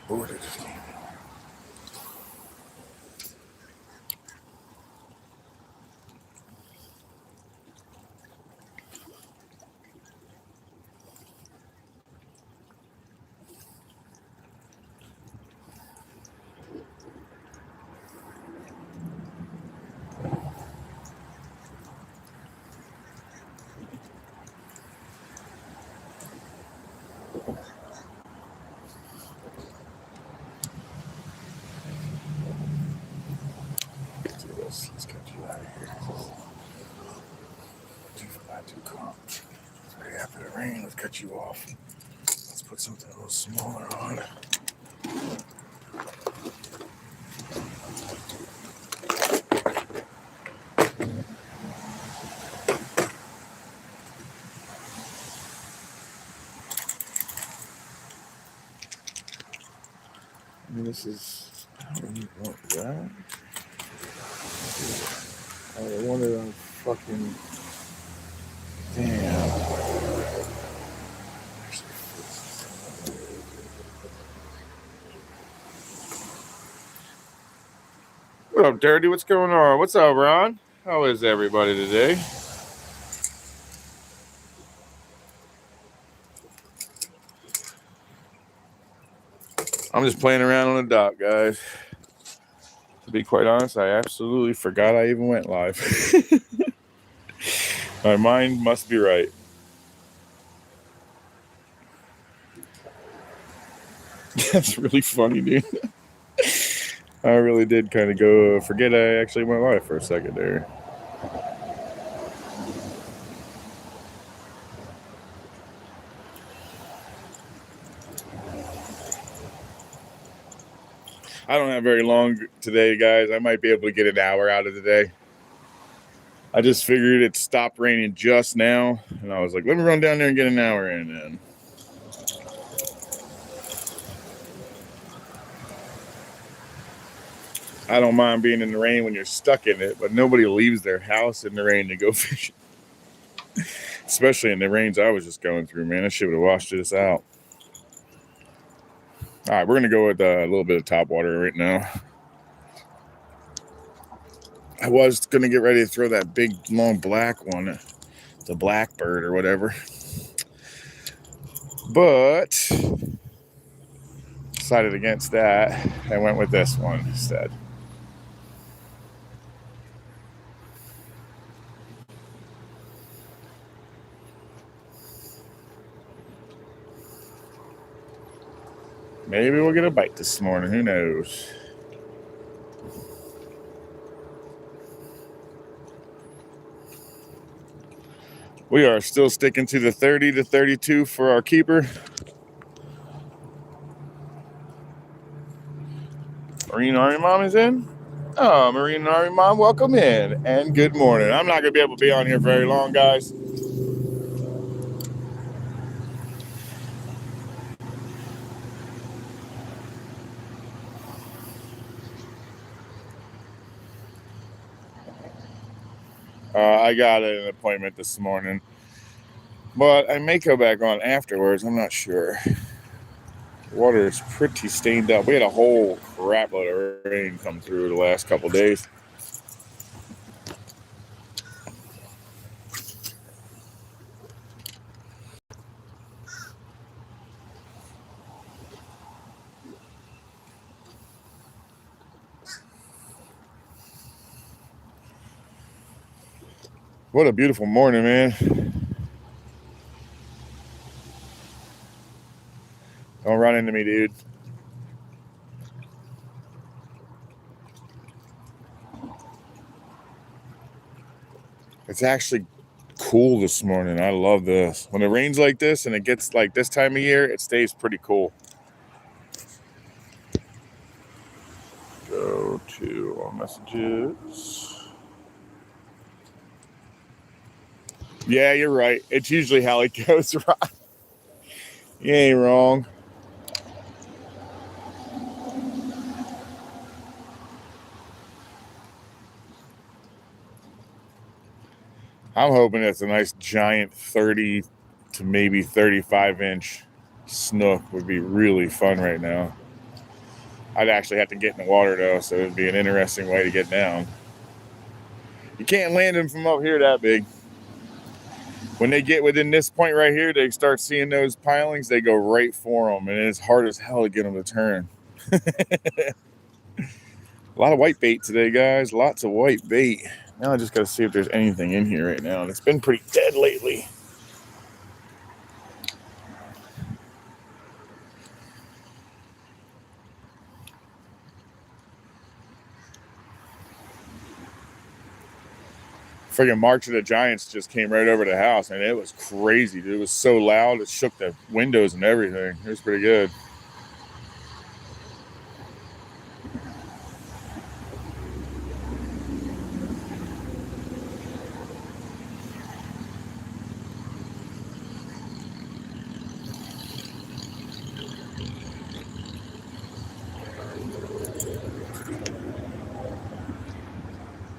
bored of this game. Let's get you out of here. Too calm. Right after the rain, let's cut you off. Let's put something a little smaller on. I mean, this is, I don't even want that. I wanted a fucking, damn. What up, Dirty? What's going on? What's up, Ron? How is everybody today? I'm just playing around on the dock, guys. To be quite honest, I absolutely forgot I even went live. My mind must be right. That's really funny, dude. I really did kind of go forget I actually went live for a second there. I don't have very long today, guys. I might be able to get an hour out of the day. I just figured it stopped raining just now, and I was like, let me run down there and get an hour in then. I don't mind being in the rain when you're stuck in it, but nobody leaves their house in the rain to go fishing. Especially in the rains I was just going through, man. I should have washed this out. All right, we're going to go with a little bit of top water right now. I was going to get ready to throw that big, long black one, the blackbird or whatever. But decided against that. I went with this one instead. Maybe we'll get a bite this morning. Who knows? We are still sticking to the 30 to 32 for our keeper. Marine Army Mom is in. Oh, Marine Army Mom, welcome in and good morning. I'm not going to be able to be on here very long, guys. I got an appointment this morning, but I may go back on afterwards. I'm not sure. Water is pretty stained up. We had a whole crap load of rain come through the last couple of days. What a beautiful morning, man. Don't run into me, dude. It's actually cool this morning. I love this. When it rains like this and it gets like this time of year, it stays pretty cool. Go to all messages. Yeah, you're right. It's usually how it goes, right? You ain't wrong. I'm hoping it's a nice giant 30 to maybe 35 inch snook would be really fun right now. I'd actually have to get in the water though, so it'd be an interesting way to get down. You can't land them from up here that big. When they get within this point right here, they start seeing those pilings, they go right for them, and it's hard as hell to get them to turn. A lot of white bait today, guys. Lots of white bait. Now I just got to see if there's anything in here right now, and it's been pretty dead lately. Friggin' March of the Giants just came right over the house, and it was crazy, dude. It was so loud, it shook the windows and everything. It was pretty good.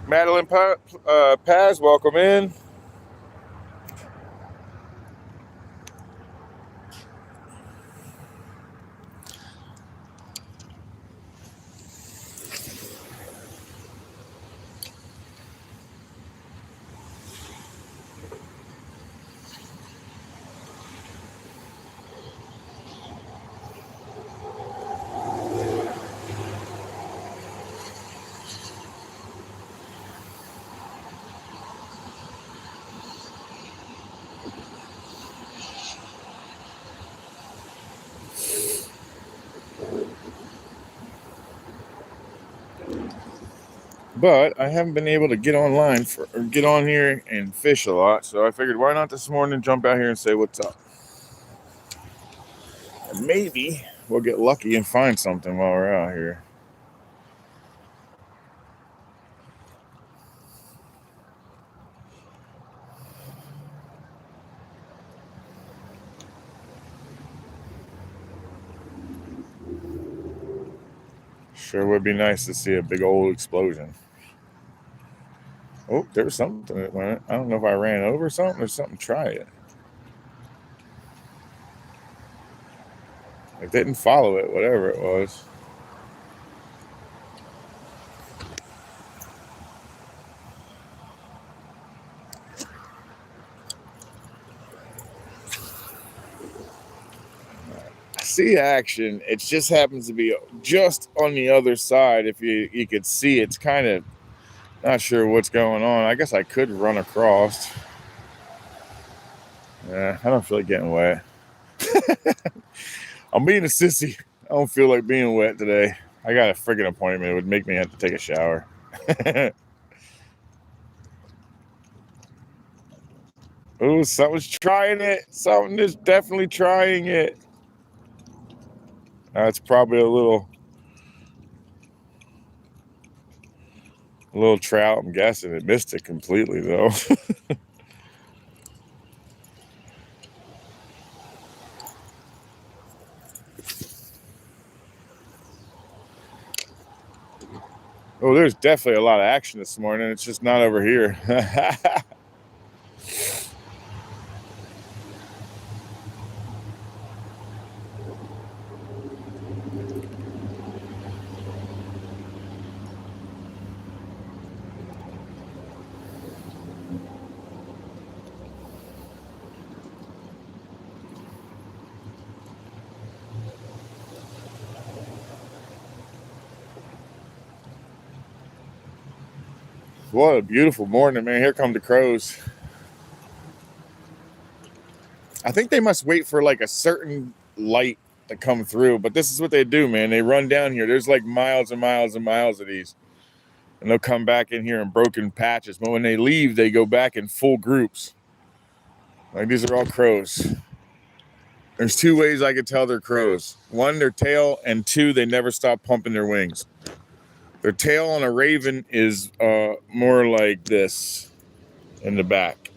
Madeline Paz, welcome in. But I haven't been able to get online or get on here and fish a lot, so I figured why not this morning jump out here and say what's up. And maybe we'll get lucky and find something while we're out here. Sure would be nice to see a big old explosion. Oh, there was something that went. I don't know if I ran over something or something. Try it. I didn't follow it, whatever it was. I see action. It just happens to be just on the other side. If you could see, it's kind of not sure what's going on. I guess I could run across. Yeah, I don't feel like getting wet. I'm being a sissy. I don't feel like being wet today. I got a freaking appointment. It would make me have to take a shower. Oh, someone's trying it. Something is definitely trying it. That's probably a little trout. I'm guessing it missed it completely though. Oh, there's definitely a lot of action this morning. It's just not over here. What a beautiful morning, man. Here come the crows. I think they must wait for like a certain light to come through, but this is what they do, man. They run down here. There's like miles and miles and miles of these, and they'll come back in here in broken patches. But when they leave, they go back in full groups. Like these are all crows. There's two ways I could tell they're crows. One, their tail, and two, they never stop pumping their wings. Their tail on a raven is more like this in the back.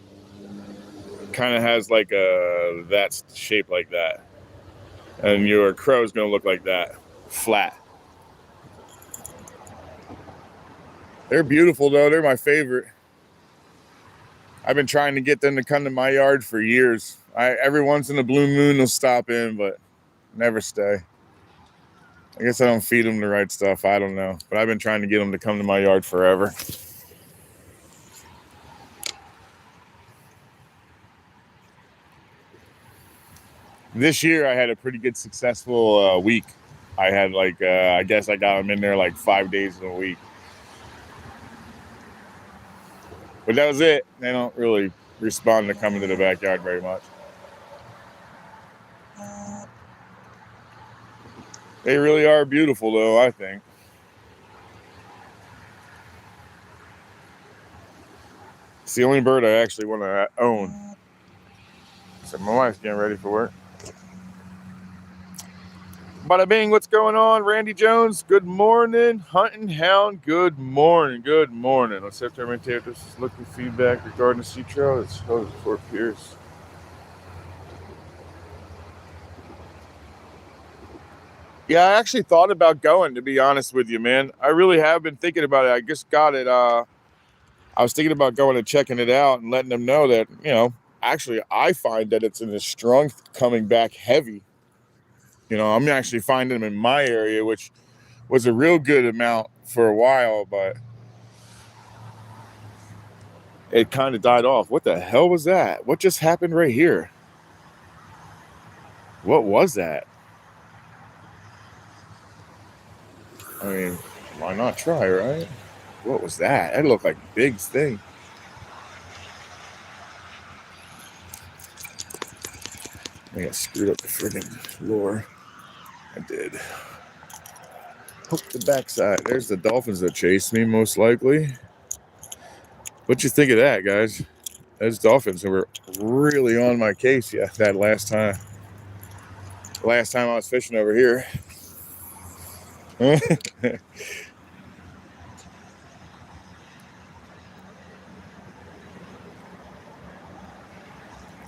Kind of has like that's shaped like that. And your crow is going to look like that, flat. They're beautiful though. They're my favorite. I've been trying to get them to come to my yard for years. Every once in a blue moon they'll stop in, but never stay. I guess I don't feed them the right stuff. I don't know. But I've been trying to get them to come to my yard forever. This year I had a pretty good successful week. I had like, I guess I got them in there like 5 days in a week. But that was it. They don't really respond to coming to the backyard very much. They really are beautiful though, I think. It's the only bird I actually want to own. So my wife's getting ready for work. Bada bing, what's going on? Randy Jones, good morning. Hunting Hound, good morning. Good morning. Let's have to imitate this. Looking feedback regarding the sea trail. It's held for Pierce. Yeah, I actually thought about going, to be honest with you, man. I really have been thinking about it. I just got it. I was thinking about going and checking it out and letting them know that, actually I find that it's in the strength coming back heavy. I'm actually finding them in my area, which was a real good amount for a while, but it kind of died off. What the hell was that? What just happened right here? What was that? I mean, why not try, right? What was that? That looked like a big thing. I got screwed up the friggin' lure. I did. Hook the backside. There's the dolphins that chased me, most likely. What you think of that, guys? Those dolphins who were really on my case, that last time. Last time I was fishing over here.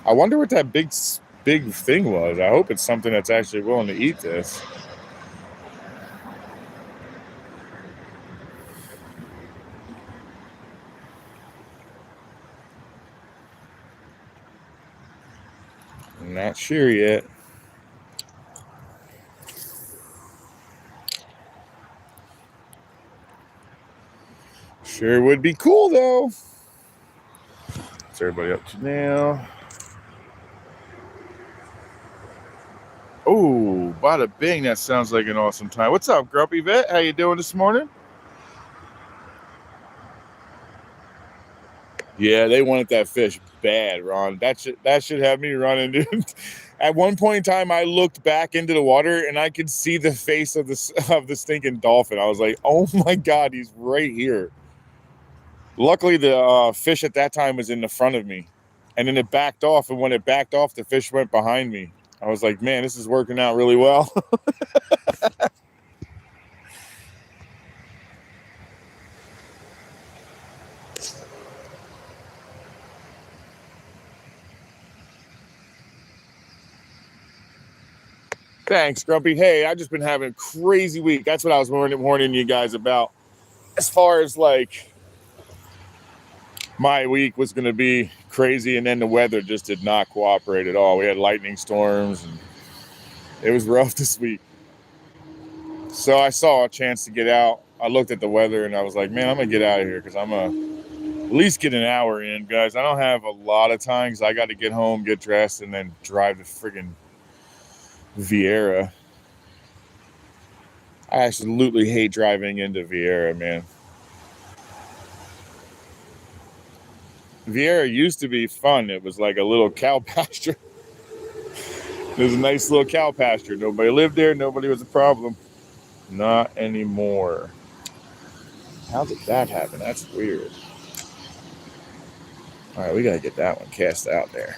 I wonder what that big thing was. I hope it's something that's actually willing to eat this. I'm not sure yet. Sure would be cool though. What's everybody up to now? Oh, bada bing, that sounds like an awesome time. What's up, Grumpy Vet? How you doing this morning? Yeah, they wanted that fish bad, Ron. That should have me running, dude. At one point in time, I looked back into the water and I could see the face of the stinking dolphin. I was like, "Oh my god, he's right here." Luckily, the fish at that time was in the front of me, and then it backed off. And when it backed off, the fish went behind me. I was like, "Man, this is working out really well." Thanks, Grumpy. Hey, I've just been having a crazy week. That's what I was warning you guys about. As far as like my week was going to be crazy, and then the weather just did not cooperate at all. We had lightning storms, and it was rough this week. So I saw a chance to get out. I looked at the weather, and I was like, man, I'm going to get out of here because I'm going to at least get an hour in, guys. I don't have a lot of time because I got to get home, get dressed, and then drive to friggin' Vieira. I absolutely hate driving into Vieira, man. Vieira used to be fun. It was like a little cow pasture. It was a nice little cow pasture. Nobody lived there. Nobody was a problem. Not anymore. How did that happen? That's weird. All right, we got to get that one cast out there.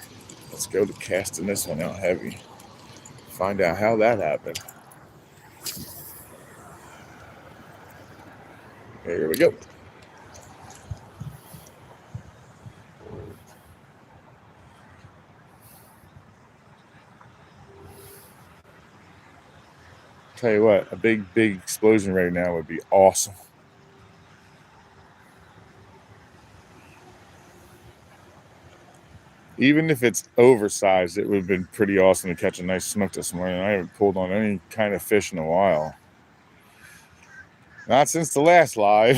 Let's go to casting this one out heavy. Find out how that happened. Here we go. Tell you what, a big explosion right now would be awesome. Even if it's oversized, it would have been pretty awesome to catch a nice snook this morning. I haven't pulled on any kind of fish in a while. Not since the last live.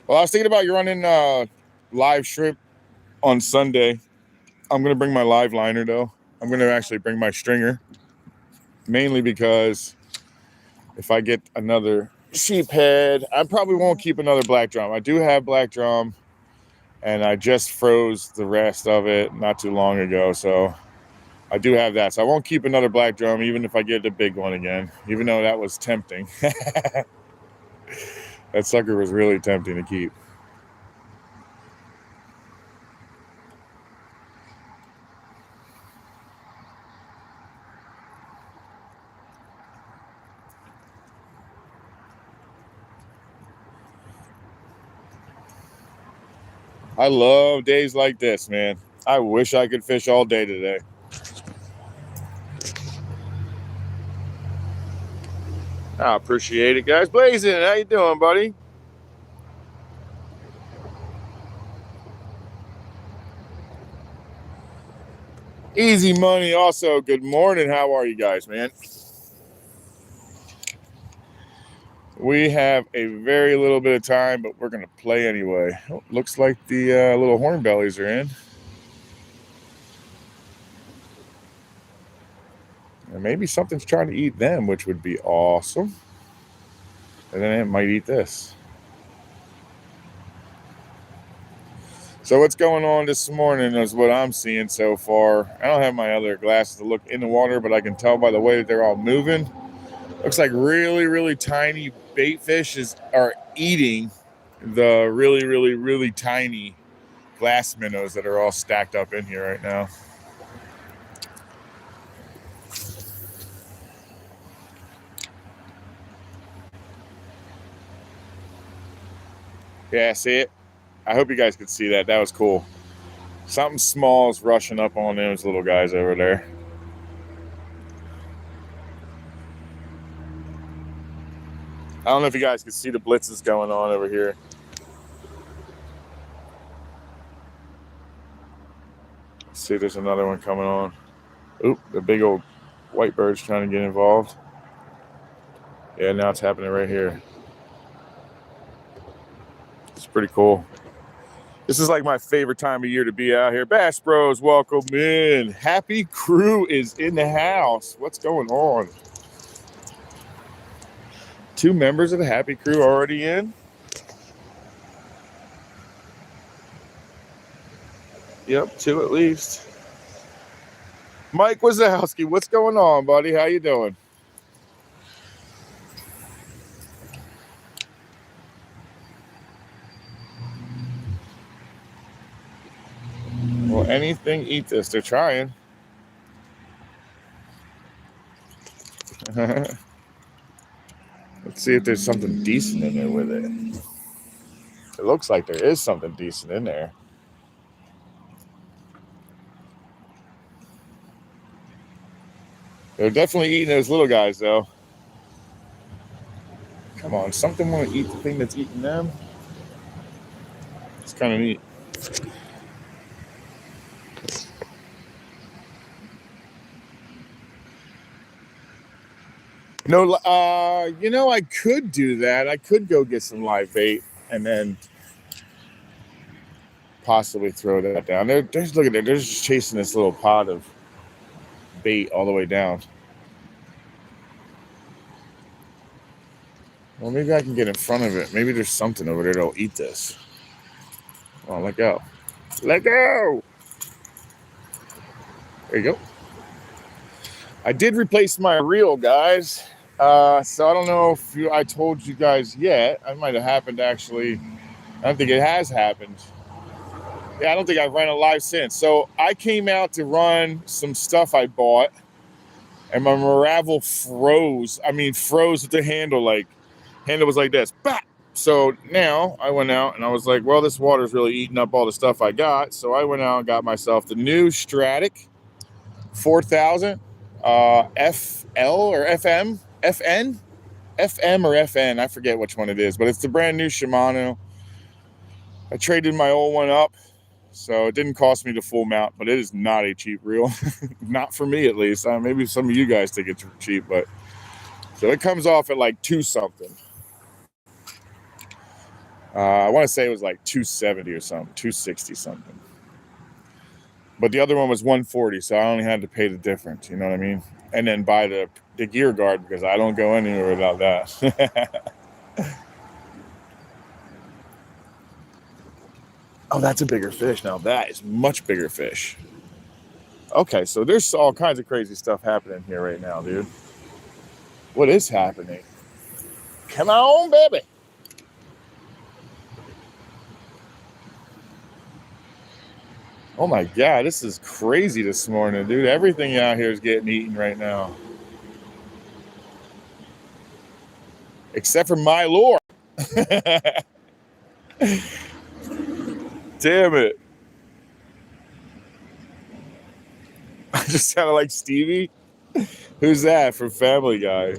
Well, I was thinking about you running live shrimp on Sunday. I'm going to bring my live liner, though. I'm going to actually bring my stringer. Mainly because if I get another sheephead, I probably won't keep another black drum. I do have black drum, and I just froze the rest of it not too long ago. So I do have that. So I won't keep another black drum, even if I get the big one again, even though that was tempting. That sucker was really tempting to keep. I love days like this, man. I wish I could fish all day today. I appreciate it, guys. Blazing, how you doing, buddy? Easy Money also, good morning. How are you guys, man? We have a very little bit of time, but we're going to play anyway. Oh, looks like the little horn bellies are in. And maybe something's trying to eat them, which would be awesome. And then it might eat this. So what's going on this morning is what I'm seeing so far. I don't have my other glasses to look in the water, but I can tell by the way that they're all moving. Looks like really, really tiny bait fish are eating the really, really, really tiny glass minnows that are all stacked up in here right now. Yeah, see it? I hope you guys could see that. That was cool. Something small is rushing up on those little guys over there. I don't know if you guys can see the blitzes going on over here. Let's see, there's another one coming on. Oop, the big old white bird's trying to get involved. Yeah, now it's happening right here. It's pretty cool. This is like my favorite time of year to be out here. Bass Bros, welcome in. Happy Crew is in the house. What's going on? 2 members of the Happy Crew already in? Yep, 2 at least. Mike Wazowski, what's going on, buddy? How you doing? Well, anything eat this. They're trying. Let's see if there's something decent in there with it. It looks like there is something decent in there. They're definitely eating those little guys, though. Come on, something want to eat the thing that's eating them? It's kind of neat. No, I could do that. I could go get some live bait and then possibly throw that down. They're just look at it. They're just chasing this little pod of bait all the way down. Well, maybe I can get in front of it. Maybe there's something over there that'll eat this. Oh, let go. Let go! There you go. I did replace my reel, guys. So I don't know if I told you guys yet. It might have happened, actually. I don't think it has happened. Yeah, I don't think I've run a live since. So I came out to run some stuff I bought, and my Maravel froze. Froze with the handle. Handle was like this. Bah! So now I went out and I was like, well, this water's really eating up all the stuff I got. So I went out and got myself the new Stratic 4000 FL or FM, FM or FN. I forget which one it is, but it's the brand new Shimano. I traded my old one up So it didn't cost me the full amount, but it is not a cheap reel. Not for me, at least. Maybe some of you guys think it's cheap, but so it comes off at like 2 something. I want to say it was like 270 or something, 260 something. But the other one was 140, so I only had to pay the difference, you know what I mean? And then buy the gear guard because I don't go anywhere without that. Oh, that's a bigger fish. Now that is much bigger fish. Okay, so there's all kinds of crazy stuff happening here right now, dude. What is happening? Come on, baby. Oh my God, this is crazy this morning, dude. Everything out here is getting eaten right now. Except for my lure. Damn it. I just sounded like Stevie. Who's that from Family Guy?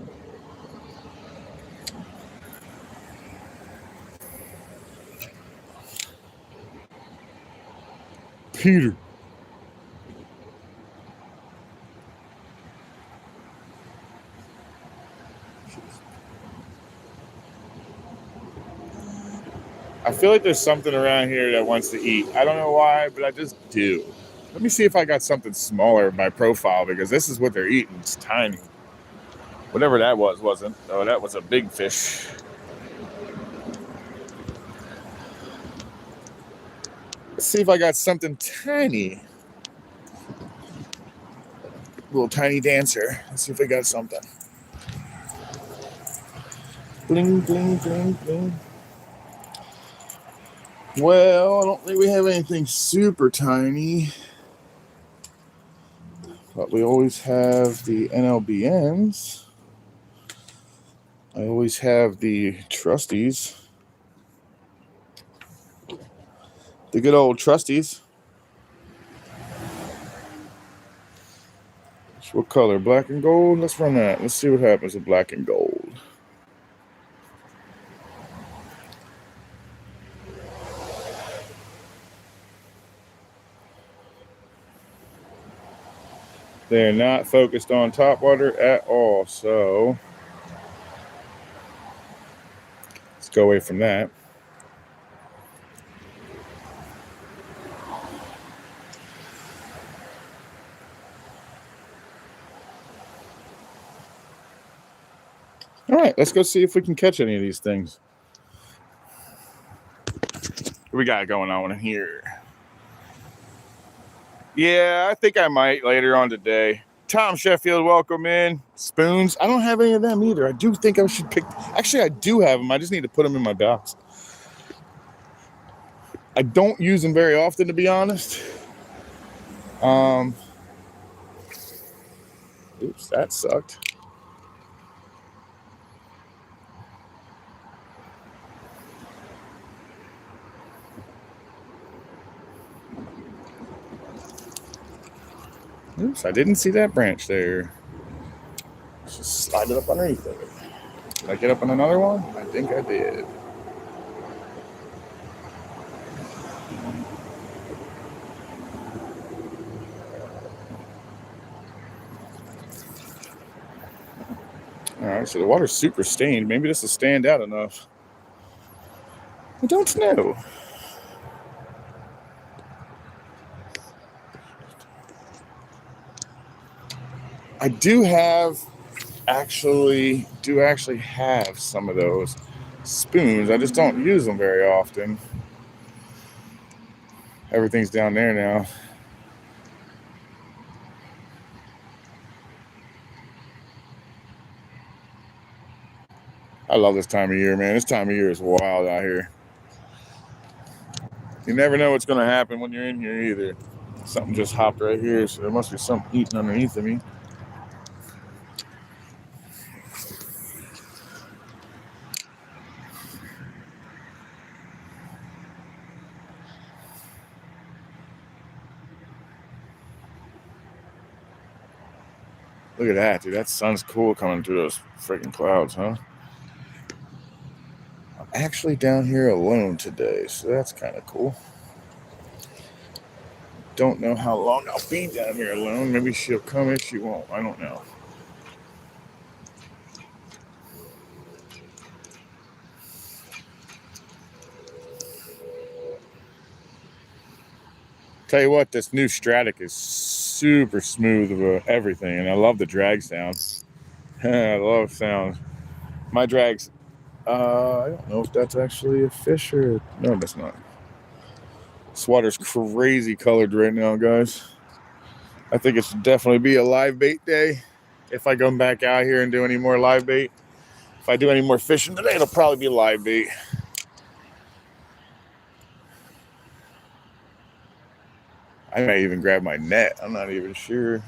Peter. I feel like there's something around here that wants to eat. I don't know why, but I just do. Let me see if I got something smaller in my profile because this is what they're eating. It's tiny. Whatever that was, wasn't. Oh, that was a big fish. Let's see if I got something tiny. Little tiny dancer. Let's see if I got something. Bling, bling, bling, bling. Well, I don't think we have anything super tiny. But we always have the NLBNs. I always have the Trusties. The good old Trusties. What color? Black and gold? Let's run that. Let's see what happens with black and gold. They're not focused on top water at all, so let's go away from that. All right, let's go see if we can catch any of these things. What we got going on in here? Yeah, I think I might later on today. Tom Sheffield, welcome in. Spoons. I don't have any of them either. I do think I should pick. Actually, I do have them. I just need to put them in my box. I don't use them very often, to be honest. Oops, that sucked. Oops, I didn't see that branch there. Let's just slide it up underneath of it. Did I get up on another one? I think I did. Alright, so the water's super stained. Maybe this will stand out enough. I don't know. I do actually have some of those spoons. I just don't use them very often. Everything's down there now. I love this time of year, man. This time of year is wild out here. You never know what's going to happen when you're in here either. Something just hopped right here, so there must be something eating underneath of me. Look at that, dude. That sun's cool coming through those freaking clouds, huh? I'm actually down here alone today, so that's kind of cool. don't know how long I'll be down here alone. Maybe she'll come if she won't. I don't know. Tell you what, this new Stratic is super smooth about everything, and I love the drag sound. I love sound. My drags, I don't know if that's actually a fish or... No, that's not. This water's crazy colored right now, guys. I think it should definitely be a live bait day. If I come back out here and do any more live bait. If I do any more fishing today, it'll probably be live bait. I might even grab my net. I'm not even sure.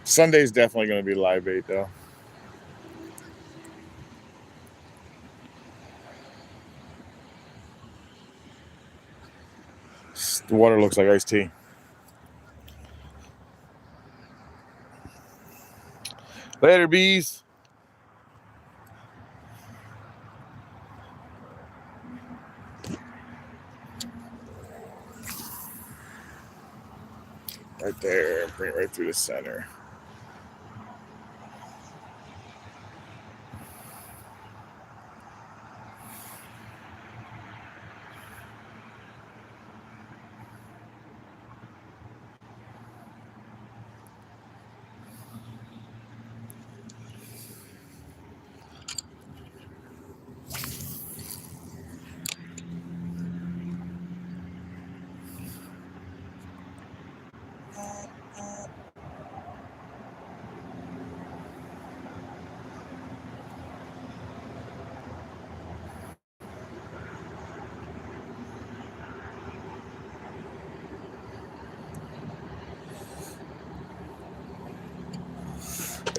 Sunday's definitely going to be live bait, though. The water looks like iced tea. Later, bees. Right there. Bring it right through the center.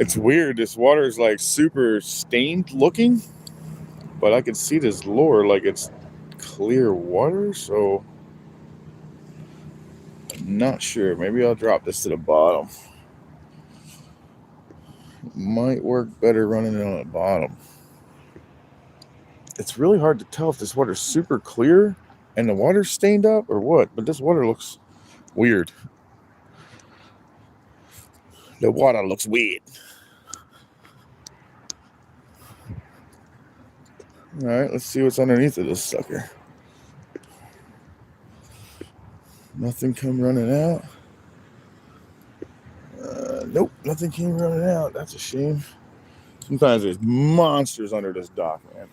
It's weird. This water is like super stained looking, but I can see this lure like it's clear water, so I'm not sure. Maybe I'll drop this to the bottom. Might work better running it on the bottom. It's really hard to tell if this water's super clear and the water's stained up or what, but this water looks weird. The water looks weird. All right, let's see what's underneath of this sucker. Nothing come running out. Nope, nothing came running out. That's a shame. Sometimes there's monsters under this dock, man.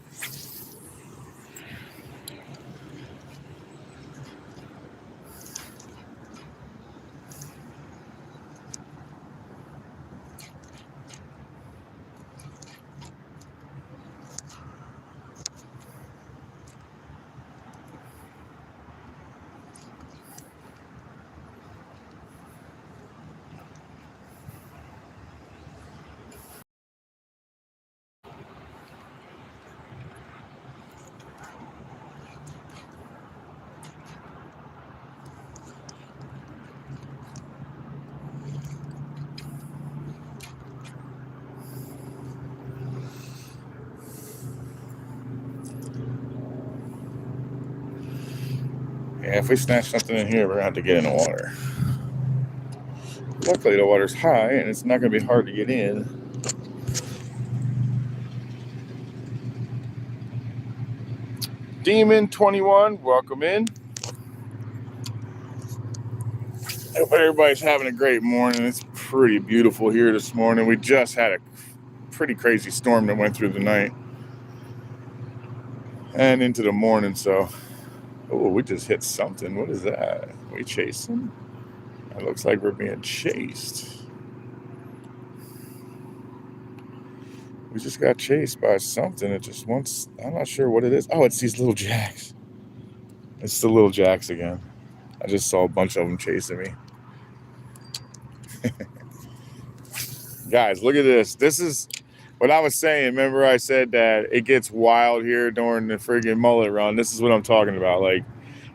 Yeah, if we snatch something in here, we're going to have to get in the water. Luckily, the water's high, and it's not going to be hard to get in. Demon 21, welcome in. I hope everybody's having a great morning. It's pretty beautiful here this morning. We just had a pretty crazy storm that went through the night and into the morning, so... Oh, we just hit something. What is that? We chasing? It looks like we're being chased. We just got chased by something. It just wants... I'm not sure what it is. Oh, it's these little jacks. It's the little jacks again. I just saw a bunch of them chasing me. Guys, look at this. This is what I was saying. Remember I said that it gets wild here during the friggin' mullet run. This is what I'm talking about. Like,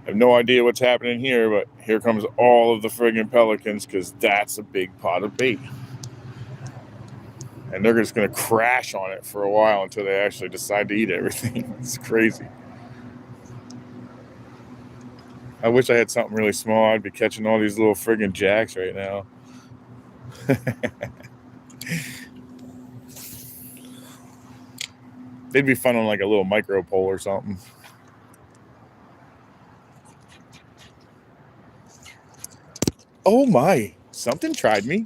I have no idea what's happening here, but here comes all of the friggin' pelicans because that's a big pot of bait. And they're just going to crash on it for a while until they actually decide to eat everything. It's crazy. I wish I had something really small. I'd be catching all these little friggin' jacks right now. They'd be fun on like a little micro pole or something. Oh my, something tried me.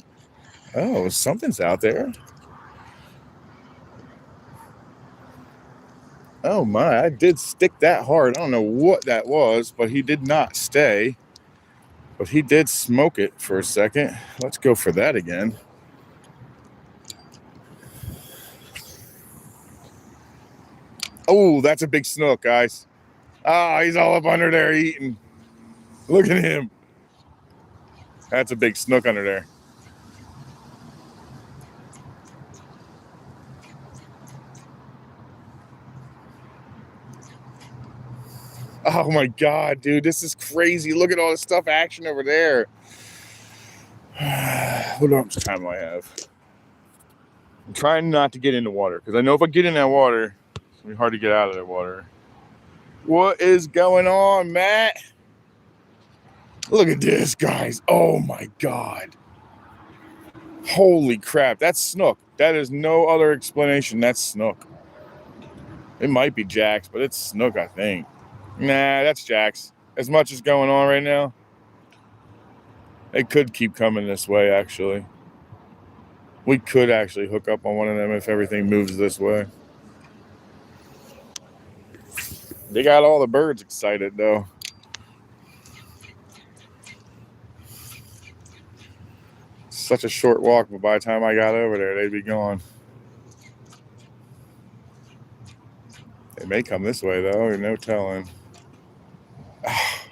Oh, something's out there. Oh my, I did stick that hard. I don't know what that was, but he did not stay. But he did smoke it for a second. Let's go for that again. Oh, that's a big snook, guys. Ah, he's all up under there eating. Look at him. That's a big snook under there. Oh my God, dude, this is crazy. Look at all this stuff action over there. What much time do I have? I'm trying not to get in the water because I know if I get in that water, it's gonna be hard to get out of that water. What is going on, Matt? Look at this, guys. Oh my God. Holy crap. That's snook. That is no other explanation. That's snook. It might be jacks, but it's snook, I think. Nah, that's jacks. As much as going on right now, they could keep coming this way, actually. We could actually hook up on one of them if everything moves this way. They got all the birds excited, though. Such a short walk, but by the time I got over there, they'd be gone. They may come this way, though. No telling.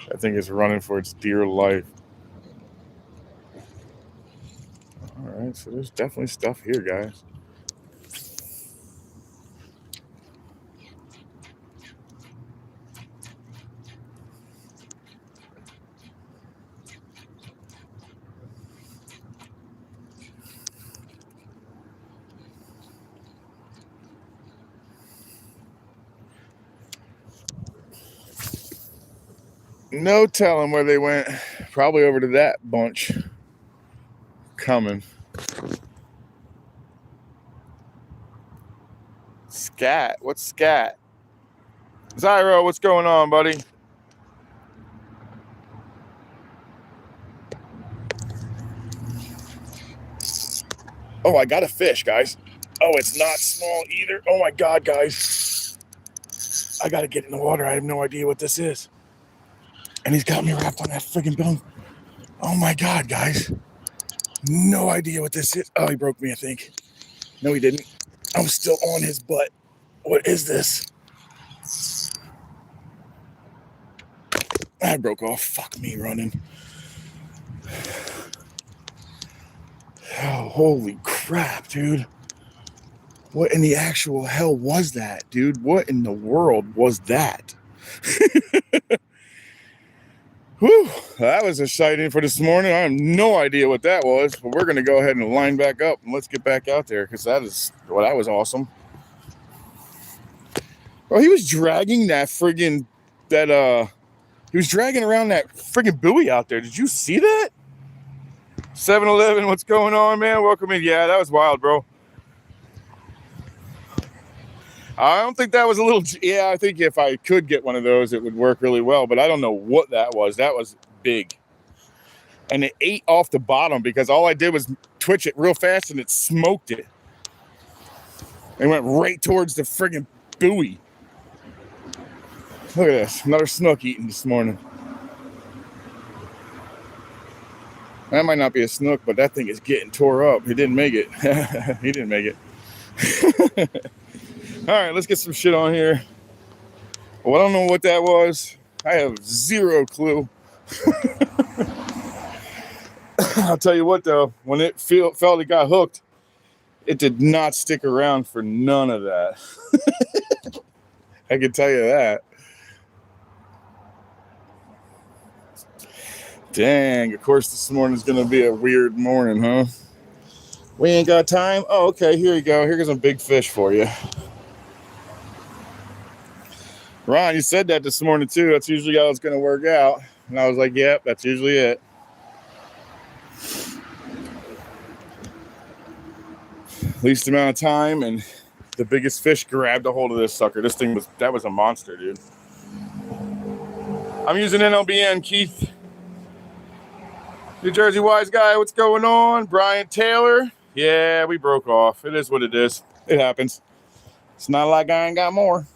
That thing is running for its dear life. All right, so there's definitely stuff here, guys. No telling where they went. Probably over to that bunch. Coming. Scat? What's scat? Zyro, what's going on, buddy? Oh, I got a fish, guys. Oh, it's not small either. Oh my God, guys. I gotta get in the water. I have no idea what this is. And he's got me wrapped on that friggin' bone. Oh my God, guys. No idea what this is. Oh, he broke me, I think. No, he didn't. I'm still on his butt. What is this? I broke off. Fuck me running. Oh, holy crap, dude. What in the actual hell was that, dude? What in the world was that? Whew, that was exciting for this morning. I have no idea what that was, but we're going to go ahead and line back up and let's get back out there because that was awesome. Bro, he was dragging that friggin' he was dragging around that friggin' buoy out there. Did you see that? 7-Eleven, what's going on, man? Welcome in. Yeah, that was wild, bro. I don't think that was a little... Yeah, I think if I could get one of those, it would work really well, but I don't know what that was. That was big. And it ate off the bottom because all I did was twitch it real fast and it smoked it. It went right towards the friggin' buoy. Look at this. Another snook eating this morning. That might not be a snook, but that thing is getting tore up. He didn't make it. He didn't make it. All right, let's get some shit on here. Well, I don't know what that was. I have zero clue. I'll tell you what, though. When it felt it got hooked, it did not stick around for none of that. I can tell you that. Dang, of course this morning's going to be a weird morning, huh? We ain't got time? Oh, okay, here you go. Here's some big fish for you. Ron, you said that this morning too. That's usually how it's going to work out. And I was like, yep, that's usually it. Least amount of time, and the biggest fish grabbed a hold of this sucker. That was a monster, dude. I'm using NLBN, Keith. New Jersey Wise Guy, what's going on? Brian Taylor. Yeah, we broke off. It is what it is. It happens. It's not like I ain't got more.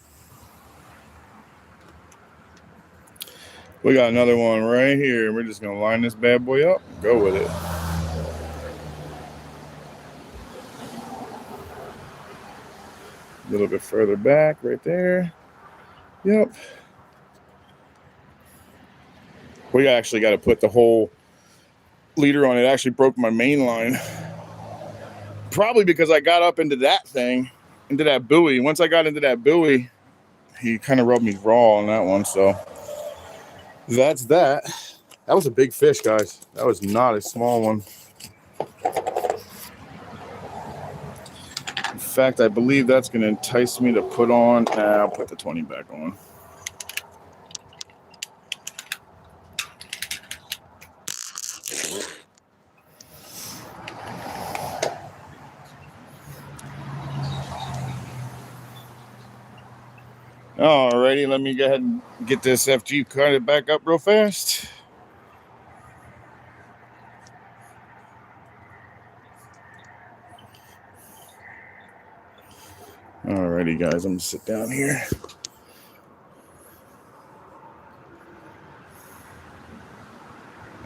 We got another one right here. We're just going to line this bad boy up. Go with it. A little bit further back right there. Yep. We actually got to put the whole leader on. It actually broke my main line. Probably because I got up into that thing, into that buoy. Once I got into that buoy, he kind of rubbed me raw on that one. So that's that. That was a big fish, guys. That was not a small one. In fact, I believe that's going to entice me to put on. I'll put the 20 back on. Alrighty, let me go ahead and get this FG carded back up real fast. Alrighty, guys, I'm gonna sit down here.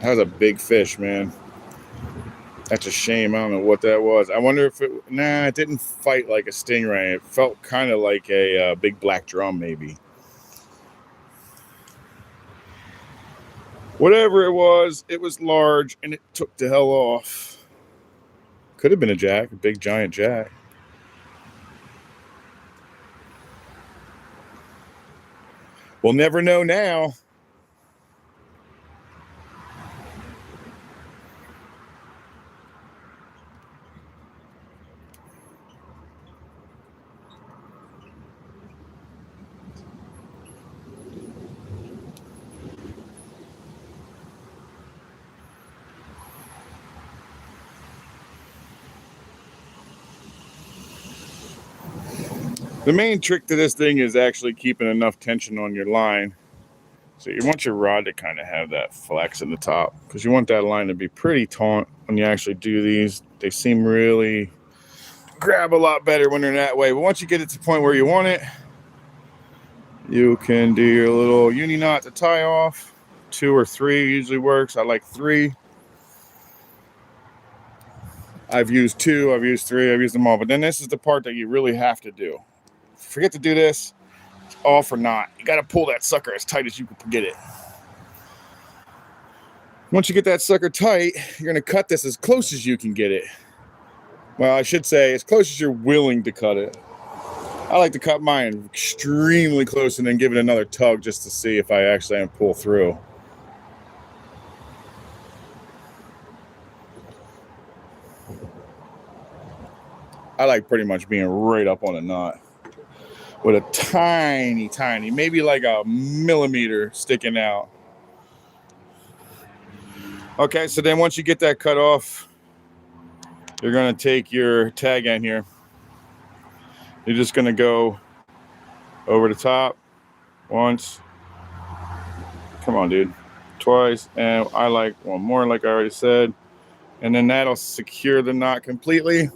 That was a big fish, man. That's a shame. I don't know what that was. I wonder if it didn't fight like a stingray. It felt kind of like a big black drum, maybe. Whatever it was large, and it took the hell off. Could have been a jack, a big giant jack. We'll never know now. The main trick to this thing is actually keeping enough tension on your line. So you want your rod to kind of have that flex in the top, because you want that line to be pretty taut when you actually do these. They seem really grab a lot better when they're that way. But once you get it to the point where you want it, you can do your little uni knot to tie off. 2 or 3 usually works. I like 3. I've used 2, I've used 3, I've used them all. But then this is the part that you really have to do. Forget to do this, it's all for naught. You got to pull that sucker as tight as you can get it. Once you get that sucker tight, you're going to cut this as close as you can get it. Well, I should say as close as you're willing to cut it. I like to cut mine extremely close and then give it another tug just to see if I actually can pull through. I like pretty much being right up on a knot with a tiny, maybe like a millimeter sticking out. Okay, so then once you get that cut off, you're going to take your tag end here. You're just going to go over the top once. Come on, dude. Twice. And I like one more, like I already said. And then that'll secure the knot completely.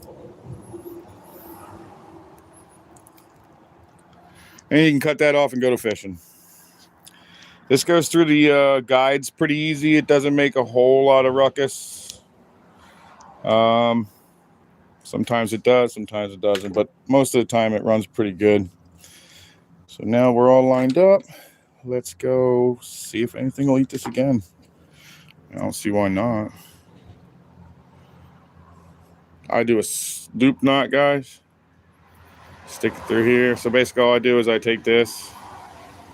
And you can cut that off and go to fishing. This goes through the guides pretty easy. It doesn't make a whole lot of ruckus. Sometimes it does, sometimes it doesn't. But most of the time it runs pretty good. So now we're all lined up. Let's go see if anything will eat this again. I don't see why not. I do a loop knot, guys. Stick it through here. So basically all I do is I take this,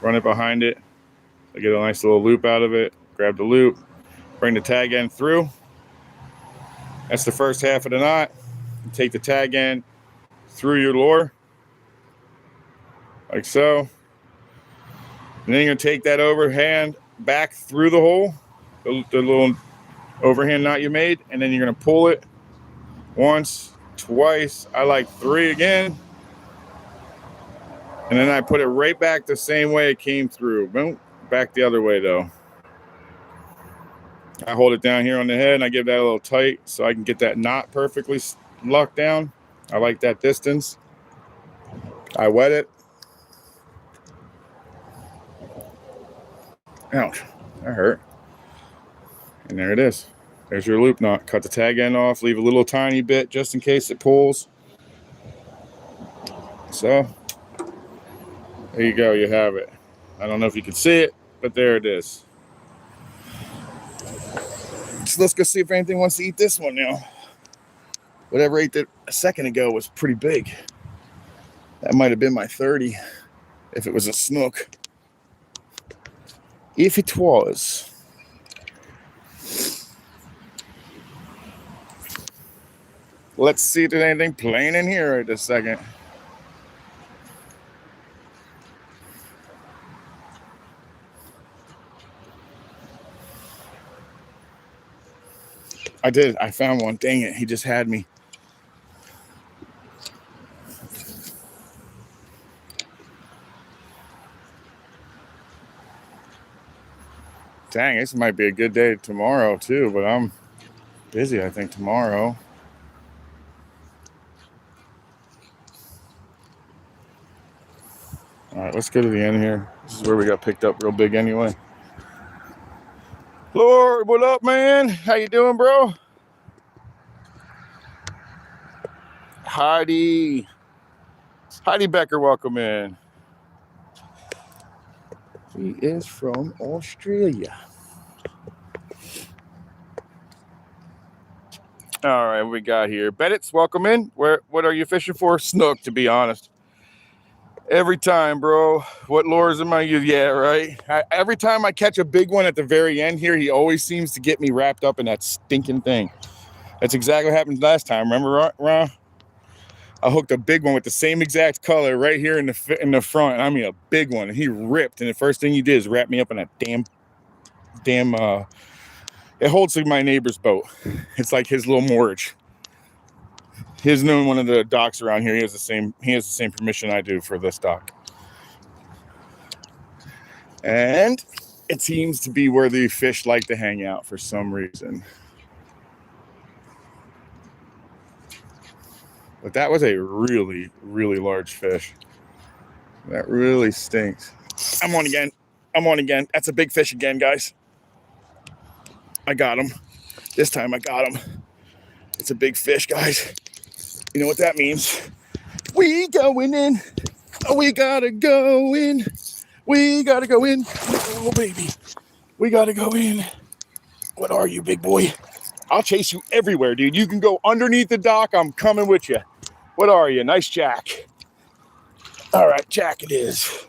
run it behind it. I get a nice little loop out of it. Grab the loop, bring the tag end through. That's the first half of the knot. Take the tag end through your lure, like so. And then you're going to take that overhand back through the hole, the little overhand knot you made, and then you're going to pull it once, twice. I like 3 again. And then I put it right back the same way it came through. Boom, back the other way though. I hold it down here on the head and I give that a little tight so I can get that knot perfectly locked down. I like that distance. I wet it. Ouch, that hurt. And there it is. There's your loop knot. Cut the tag end off, leave a little tiny bit just in case it pulls. So, there you go, you have it. I don't know if you can see it, but there it is. So let's go see if anything wants to eat this one now. Whatever ate it a second ago was pretty big. That might have been my 30 if it was a snook. If it was. Let's see if there's anything playing in here right this second. I did. I found one. Dang it. He just had me. Dang, this might be a good day tomorrow too, but I'm busy, I think, tomorrow. All right, let's go to the end here. This is where we got picked up real big anyway. Lord, what up, man? How you doing, bro? Heidi Becker, welcome in. He is from Australia. All right, what we got here? Beddits, welcome in. What are you fishing for? Snook, to be honest. Every time, bro. What lures am I using? Yeah, right. Every time I catch a big one at the very end here, he always seems to get me wrapped up in that stinking thing. That's exactly what happened last time. Remember, Ron? I hooked a big one with the same exact color right here in the front. I mean, a big one. And he ripped. And the first thing he did is wrap me up in that damn. It holds to my neighbor's boat. It's like his little moorage. He's known one of the docks around here. He has the same permission I do for this dock. And it seems to be where the fish like to hang out for some reason. But that was a really, really large fish. That really stinks. I'm on again. That's a big fish again, guys. I got him. This time I got him. It's a big fish, guys. You know what that means? We going in. We gotta go in. We gotta go in. Oh, baby. We gotta go in. What are you, big boy? I'll chase you everywhere, dude. You can go underneath the dock. I'm coming with you. What are you? Nice jack. All right, jack it is.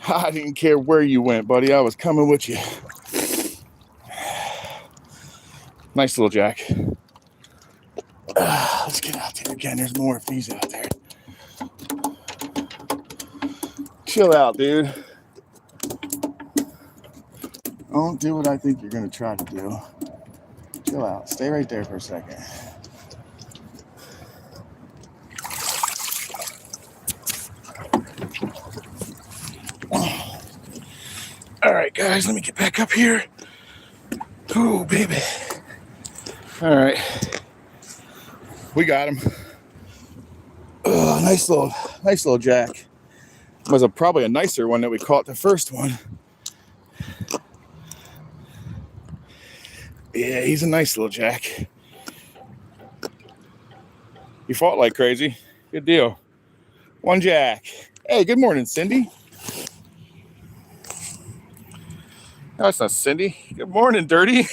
I didn't care where you went, buddy. I was coming with you. Nice little jack. Let's get out there again. There's more of these out there. Chill out, dude. Don't do what I think you're going to try to do. Chill out. Stay right there for a second. All right, guys, let me get back up here. Oh, baby. All right. We got him. Oh, nice little jack. It was probably a nicer one that we caught the first one. Yeah, he's a nice little jack. He fought like crazy. Good deal. One jack. Hey, good morning, Cindy. No, it's not Cindy. Good morning, Dirty.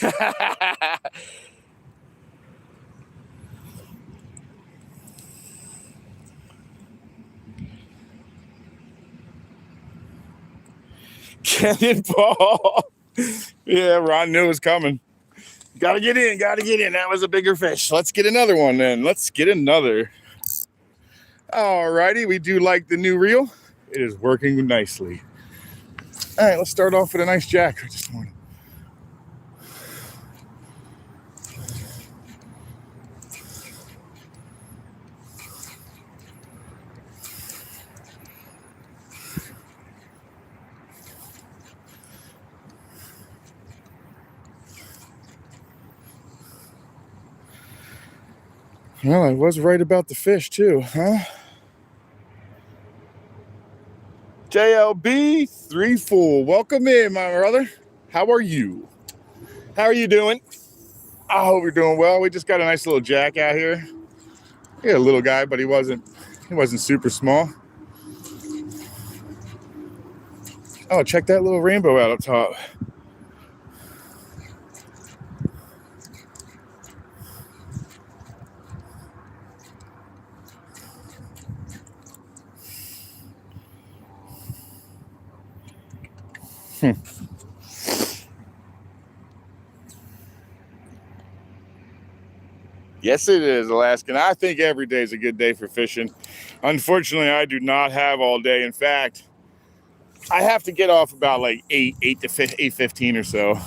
Cannonball. Yeah, Ron knew it was coming. Gotta get in, gotta get in. That was a bigger fish. Let's get another one then. Let's get another. Alrighty, we do like the new reel. It is working nicely. All right, let's start off with a nice jack this morning. Well, I was right about the fish too, huh? JLB 3 full. Welcome in, my brother. How are you? How are you doing? I hope you're doing well. We just got a nice little jack out here. He had a little guy, but he wasn't super small. Oh, check that little rainbow out up top. Yes, it is, Alaskan. I think every day is a good day for fishing. Unfortunately, I do not have all day. In fact, I have to get off about like 8:15 or so.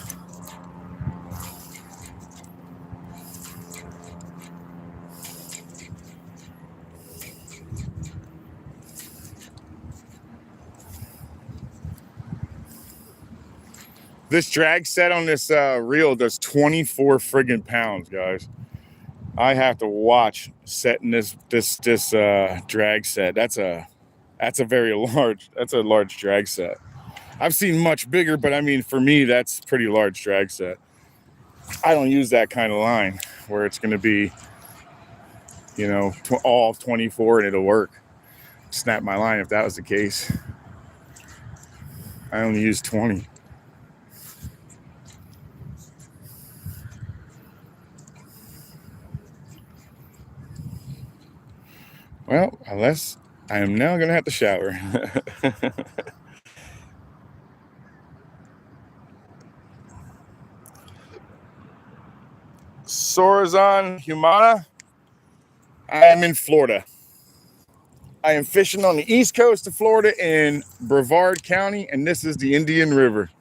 This drag set on this reel does 24 friggin' pounds, guys. I have to watch setting this drag set. That's a large drag set. I've seen much bigger, but I mean, for me, that's pretty large drag set. I don't use that kind of line where it's going to be, you know, all 24 and it'll work. Snap my line if that was the case. I only use 20. Well, unless I am now going to have to shower. Sorazan Humana. I am in Florida. I am fishing on the east coast of Florida in Brevard County, and this is the Indian River.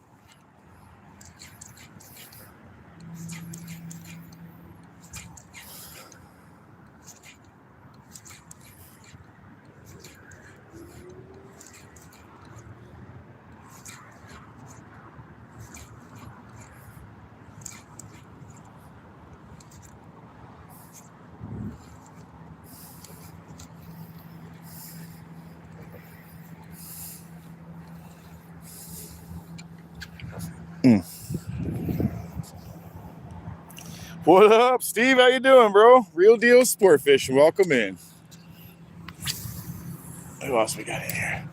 What up, Steve? How you doing, bro? Real Deal Sport Fishing. Welcome in. Who else we got in here?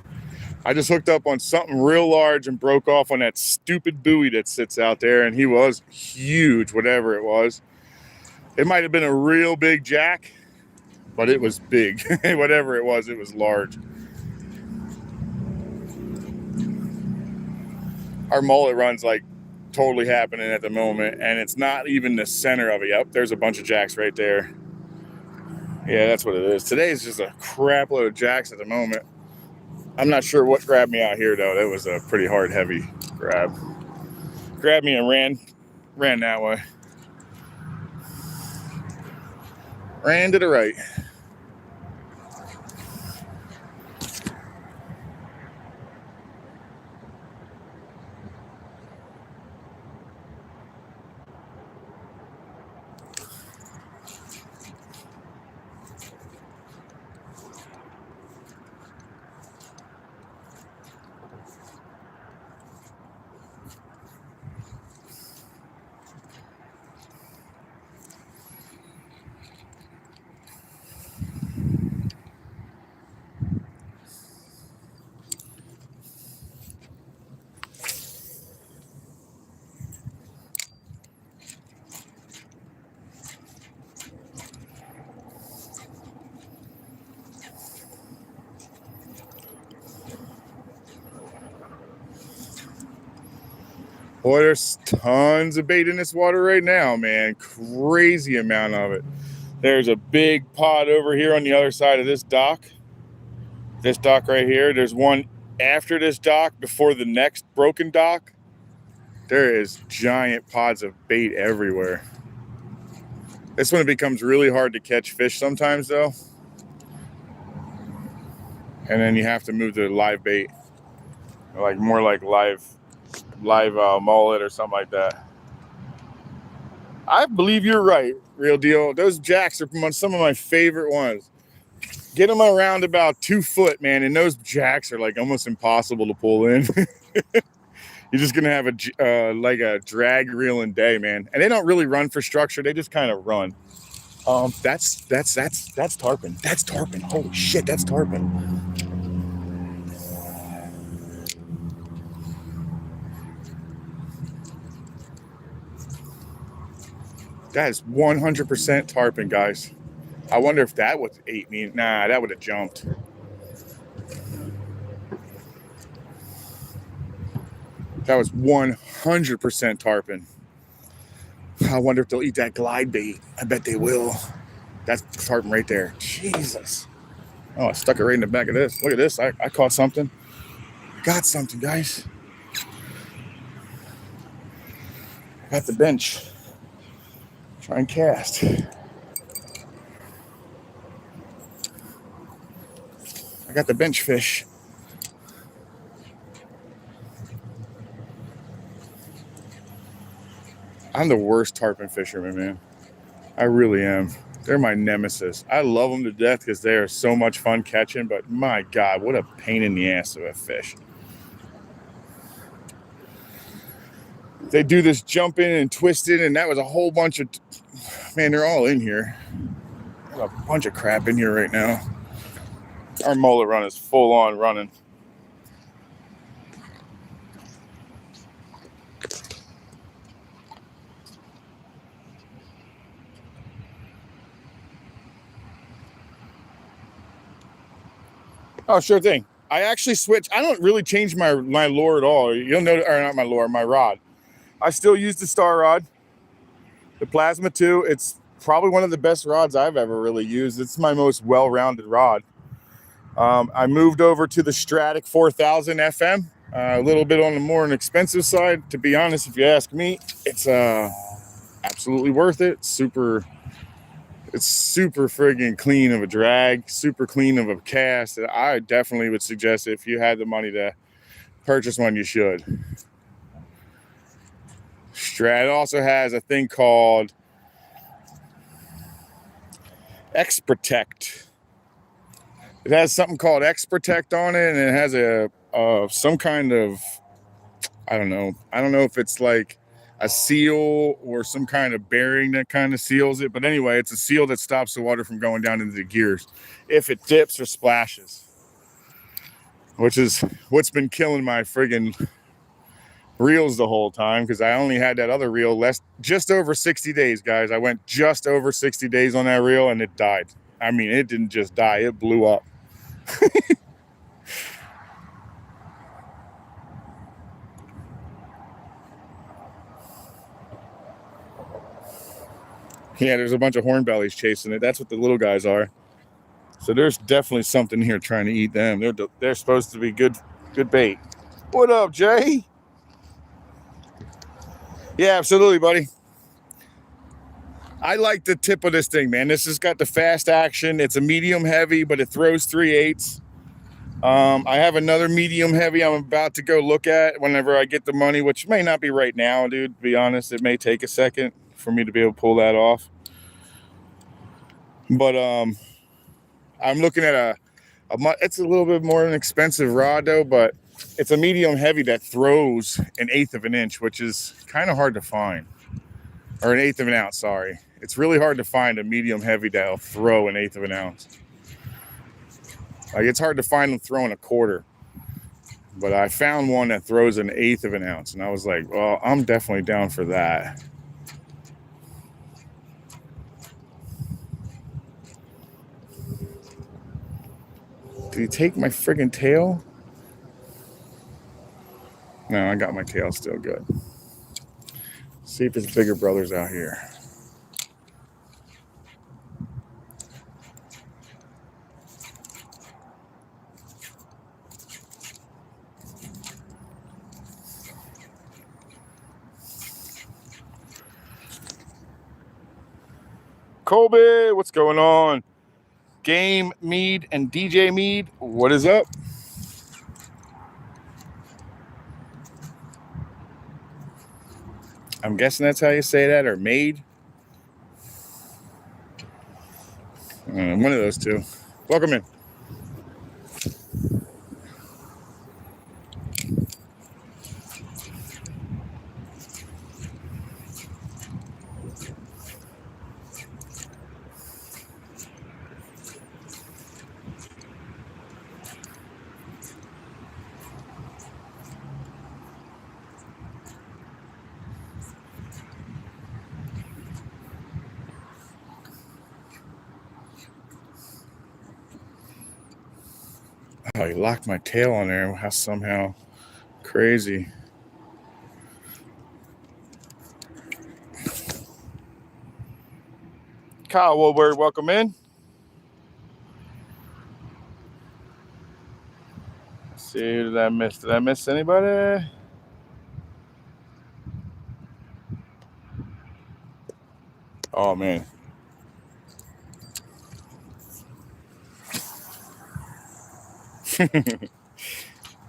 I just hooked up on something real large and broke off on that stupid buoy that sits out there, and he was huge, whatever it was. It might have been a real big jack, but it was big. Whatever it was large. Our mullet run's like totally happening at the moment, and it's not even the center of it. Yep, there's a bunch of jacks right there. Yeah, that's what it is. Today is just a crap load of jacks at the moment. I'm not sure what grabbed me out here, though. That was a pretty hard, heavy grab. Grabbed me and ran that way. Ran to the right. Boy, there's tons of bait in this water right now, man. Crazy amount of it. There's a big pod over here on the other side of this dock. This dock right here. There's one after this dock before the next broken dock. There is giant pods of bait everywhere. This one becomes really hard to catch fish sometimes, though. And then you have to move to live bait, like more like live mullet or something like that. I believe you're right, real deal. Those jacks are some of my favorite ones. Get them around about 2 foot, man, and those jacks are like almost impossible to pull in. You're just gonna have like a drag reeling day, man. And they don't really run for structure; they just kind of run. That's tarpon. That's tarpon. Holy shit, that's tarpon. That is 100% tarpon, guys. I wonder if that would ate me. Nah, that would have jumped. That was 100% tarpon. I wonder if they'll eat that glide bait. I bet they will. That's tarpon right there. Jesus. Oh, I stuck it right in the back of this. Look at this. I caught something. Got something, guys. Got the bench. Try and cast. I got the bench fish. I'm the worst tarpon fisherman, man. I really am. They're my nemesis. I love them to death because they are so much fun catching, but my God, what a pain in the ass of a fish. They do this jumping and twisting, and that was a whole bunch of... Man, they're all in here. There's a bunch of crap in here right now. Our mullet run is full on running. Oh, sure thing. I actually switched. I don't really change my lure at all. You'll notice, or not my lure, my rod. I still use the Star Rod, the Plasma 2. It's probably one of the best rods I've ever really used. It's my most well-rounded rod. I moved over to the Stratic 4000 FM, a little bit on the more expensive side. To be honest, if you ask me, it's absolutely worth it. It's super friggin' clean of a drag, super clean of a cast. I definitely would suggest if you had the money to purchase one, you should. Strat also has a thing called X-Protect. It has something called X-Protect on it, and it has some kind of, I don't know if it's like a seal or some kind of bearing that kind of seals it. But anyway, it's a seal that stops the water from going down into the gears if it dips or splashes, which is what's been killing my friggin' reels the whole time, because I only had that other reel just over 60 days, guys. I went just over 60 days on that reel, and it died. I mean, it didn't just die, it blew up. Yeah, there's a bunch of hornbellies chasing it. That's what the little guys are. So there's definitely something here trying to eat them. They're supposed to be good bait. What up, Jay? Yeah, absolutely, buddy. I like the tip of this thing, man. This has got the fast action. It's a medium heavy, but it throws 3/8. I have another medium heavy I'm about to go look at whenever I get the money, which may not be right now, dude. To be honest, it may take a second for me to be able to pull that off. But I'm looking at it's a little bit more of an expensive rod though, but it's a medium heavy that throws 1/8 of an inch, which is kind of hard to find. Or 1/8 of an ounce, sorry. It's really hard to find a medium heavy that'll throw 1/8 of an ounce. Like, it's hard to find them throwing 1/4. But I found one that throws 1/8 of an ounce, and I was like, well, I'm definitely down for that. Did he take my friggin' tail? No, I got my tail still good. See if his bigger brother's out here. Colby, what's going on? Game Mead and DJ Mead, what is up? I'm guessing that's how you say that, or Maid. One of those two. Welcome in. Oh, you locked my tail on there. How somehow crazy. Kyle Woolberg, welcome in. Let's see, who did I miss? Did I miss anybody? Oh, man.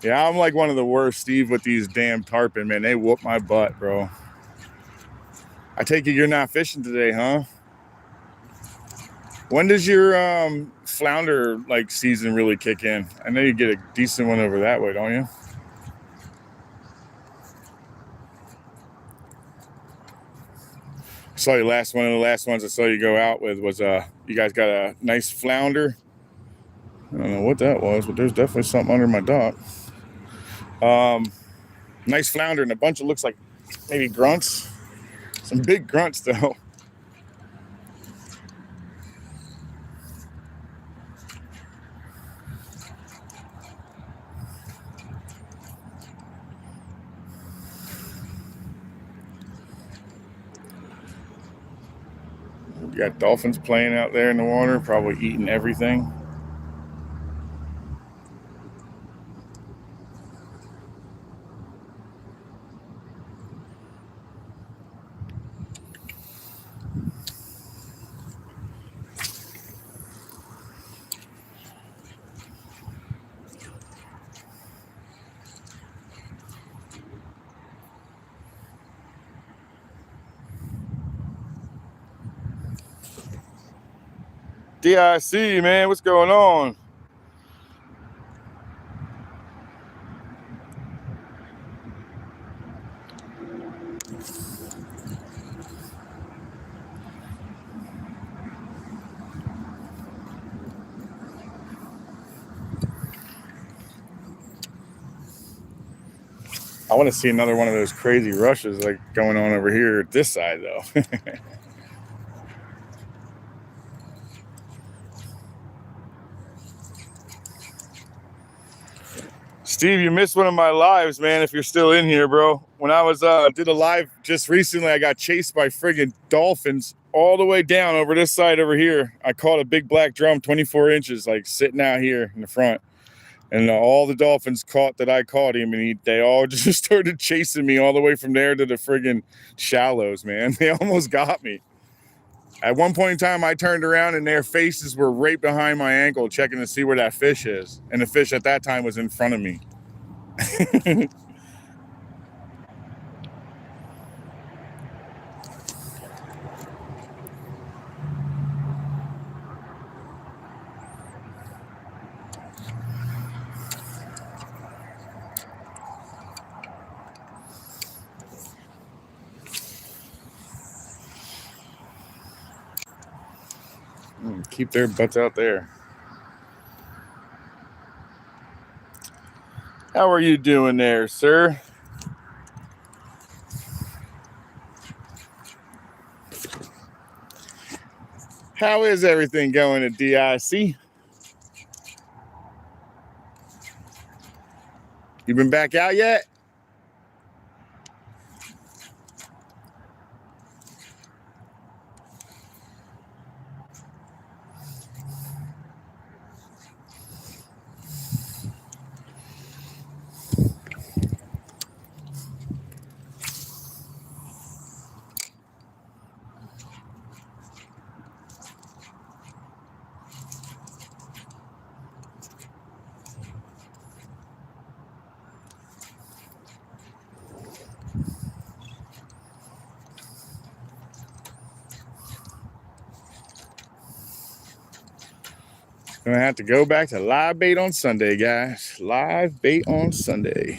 Yeah, I'm like one of the worst, Steve, with these damn tarpon, man. They whoop my butt, bro. I take it you're not fishing today, huh? When does your flounder like season really kick in? I know you get a decent one over that way, don't you? I saw you one of the last ones I saw you go out with was you guys got a nice flounder. I don't know what that was, but there's definitely something under my dock. Nice flounder and a bunch of looks like maybe grunts. Some big grunts though. You got dolphins playing out there in the water, probably eating everything. DIC, man, what's going on? I want to see another one of those crazy rushes like going on over here at this side, though. Steve, you missed one of my lives, man, if you're still in here, bro. When I was did a live just recently, I got chased by friggin' dolphins all the way down over this side over here. I caught a big black drum, 24 inches, like sitting out here in the front. And all the dolphins caught that I caught him, and they all just started chasing me all the way from there to the friggin' shallows, man. They almost got me. At one point in time, I turned around, and their faces were right behind my ankle, checking to see where that fish is. And the fish at that time was in front of me. Keep their butts out there. How are you doing there, sir? How is everything going at DIC? You been back out yet? Gonna have to go back to live bait on Sunday, guys. Live bait on Sunday.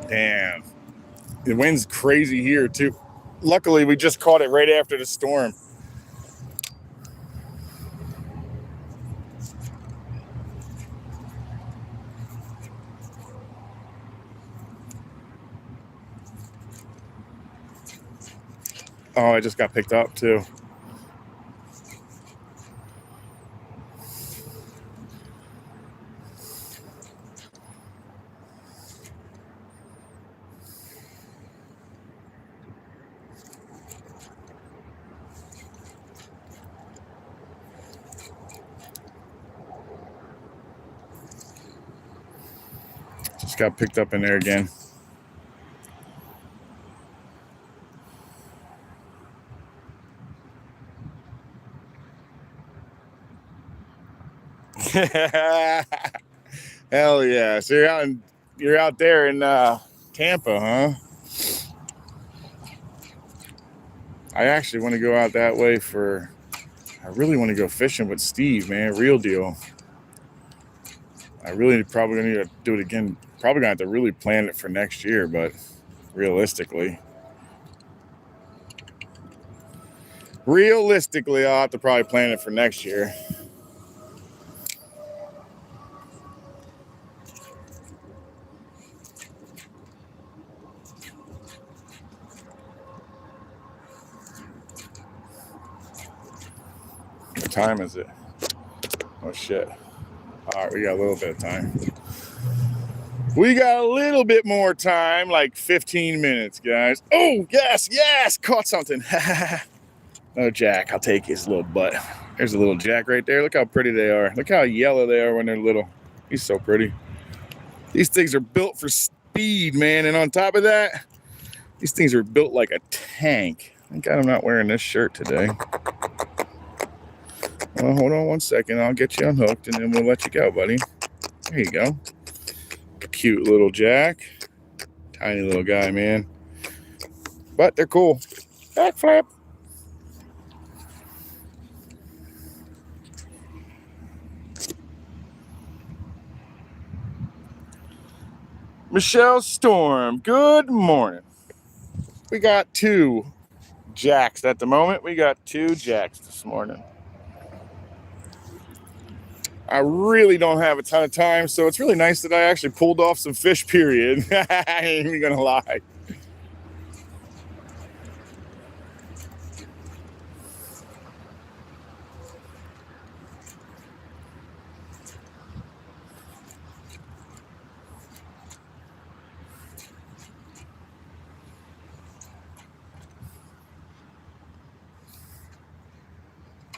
Damn. The wind's crazy here, too. Luckily, we just caught it right after the storm. Oh, I just got picked up, too. Just got picked up in there again. Hell yeah! So you're out there in Tampa, huh? I actually want to go out that way I really want to go fishing with Steve, man. Real deal. I really probably gonna need to do it again. Probably gonna have to really plan it for next year, but realistically, I'll have to probably plan it for next year. What time is it? Oh shit. All right, we got a little bit of time. We got a little bit more time, like 15 minutes, guys. Oh, yes, caught something. Oh, Jack, I'll take his little butt. There's a little Jack right there. Look how pretty they are. Look how yellow they are when they're little. He's so pretty. These things are built for speed, man. And on top of that, these things are built like a tank. Thank God I'm not wearing this shirt today. Well, hold on one second. I'll get you unhooked, and then we'll let you go, buddy. There you go. Cute little Jack. Tiny little guy, man. But they're cool. Backflip. Michelle Storm, good morning. We got 2 Jacks at the moment. We got 2 Jacks this morning. I really don't have a ton of time, so it's really nice that I actually pulled off some fish, period. I ain't even gonna lie.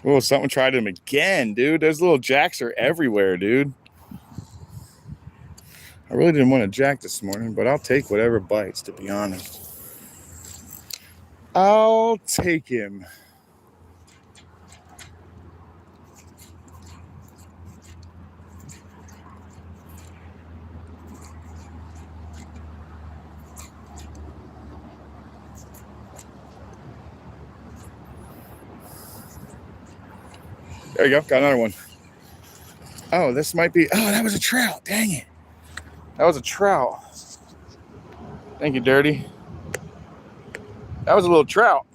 Oh, something tried him again, dude. Those little Jacks are everywhere, dude. I really didn't want a Jack this morning, but I'll take whatever bites, to be honest. I'll take him. There you go. Got another one. Oh, this might be... Oh, that was a trout. Dang it. That was a trout. Thank you, Dirty. That was a little trout.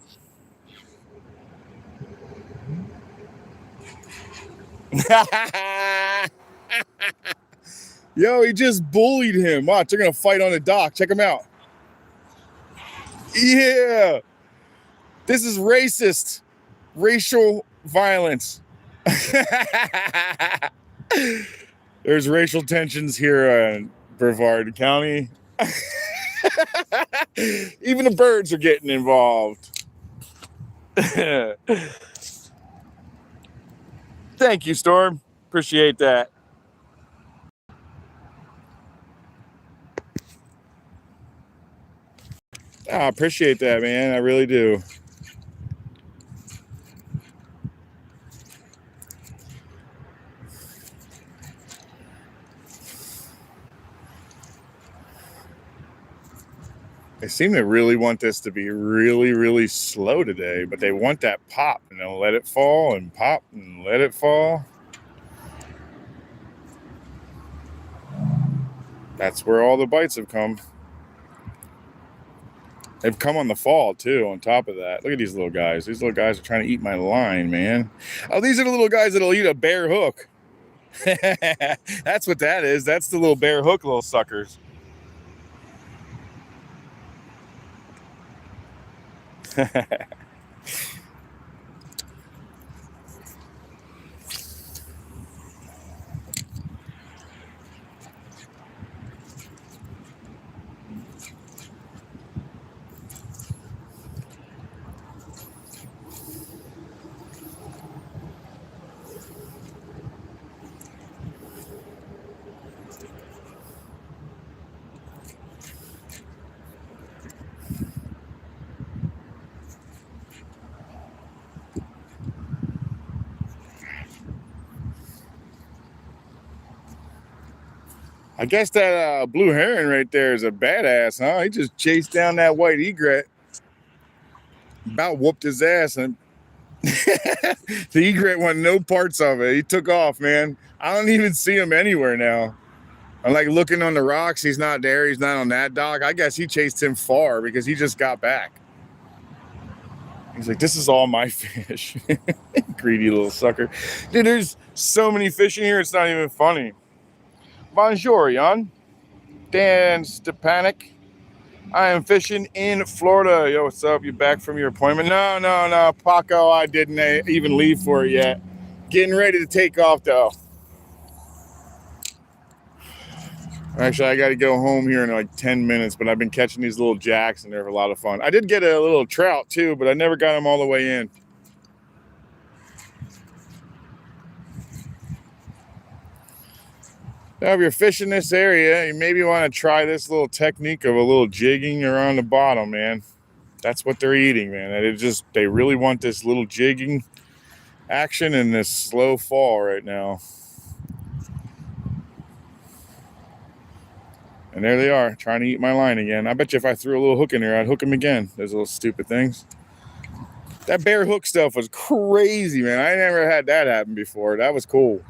Yo, he just bullied him. Watch, they're going to fight on the dock. Check him out. Yeah. This is racist. Racial violence. There's racial tensions here in Brevard County. Even the birds are getting involved. Thank you, Storm. Appreciate that. I appreciate that, man. I really do. They seem to really want this to be really, really slow today, but they want that pop, and they'll let it fall and pop and let it fall. That's where all the bites have come. They've come on the fall, too, on top of that. Look at these little guys. These little guys are trying to eat my line, man. Oh, these are the little guys that'll eat a bare hook. That's what that is. That's the little bare hook little suckers. I guess that blue heron right there is a badass, huh? He just chased down that white egret. About whooped his ass, and the egret wanted no parts of it. He took off, man. I don't even see him anywhere now. I'm like looking on the rocks. He's not there. He's not on that dock. I guess he chased him far because he just got back. He's like, this is all my fish. Greedy little sucker. Dude, there's so many fish in here, it's not even funny. Bonjour, Jan. Dan Stepanek. I am fishing in Florida. Yo, what's up? You back from your appointment? No, Paco, I didn't even leave for it yet. Getting ready to take off, though. Actually, I got to go home here in like 10 minutes, but I've been catching these little jacks, and they're a lot of fun. I did get a little trout, too, but I never got them all the way in. Now, if you're fishing this area, you maybe want to try this little technique of a little jigging around the bottom, man. That's what they're eating, man. They really want this little jigging action and this slow fall right now. And there they are, trying to eat my line again. I bet you if I threw a little hook in there, I'd hook them again. Those little stupid things. That bare hook stuff was crazy, man. I never had that happen before. That was cool.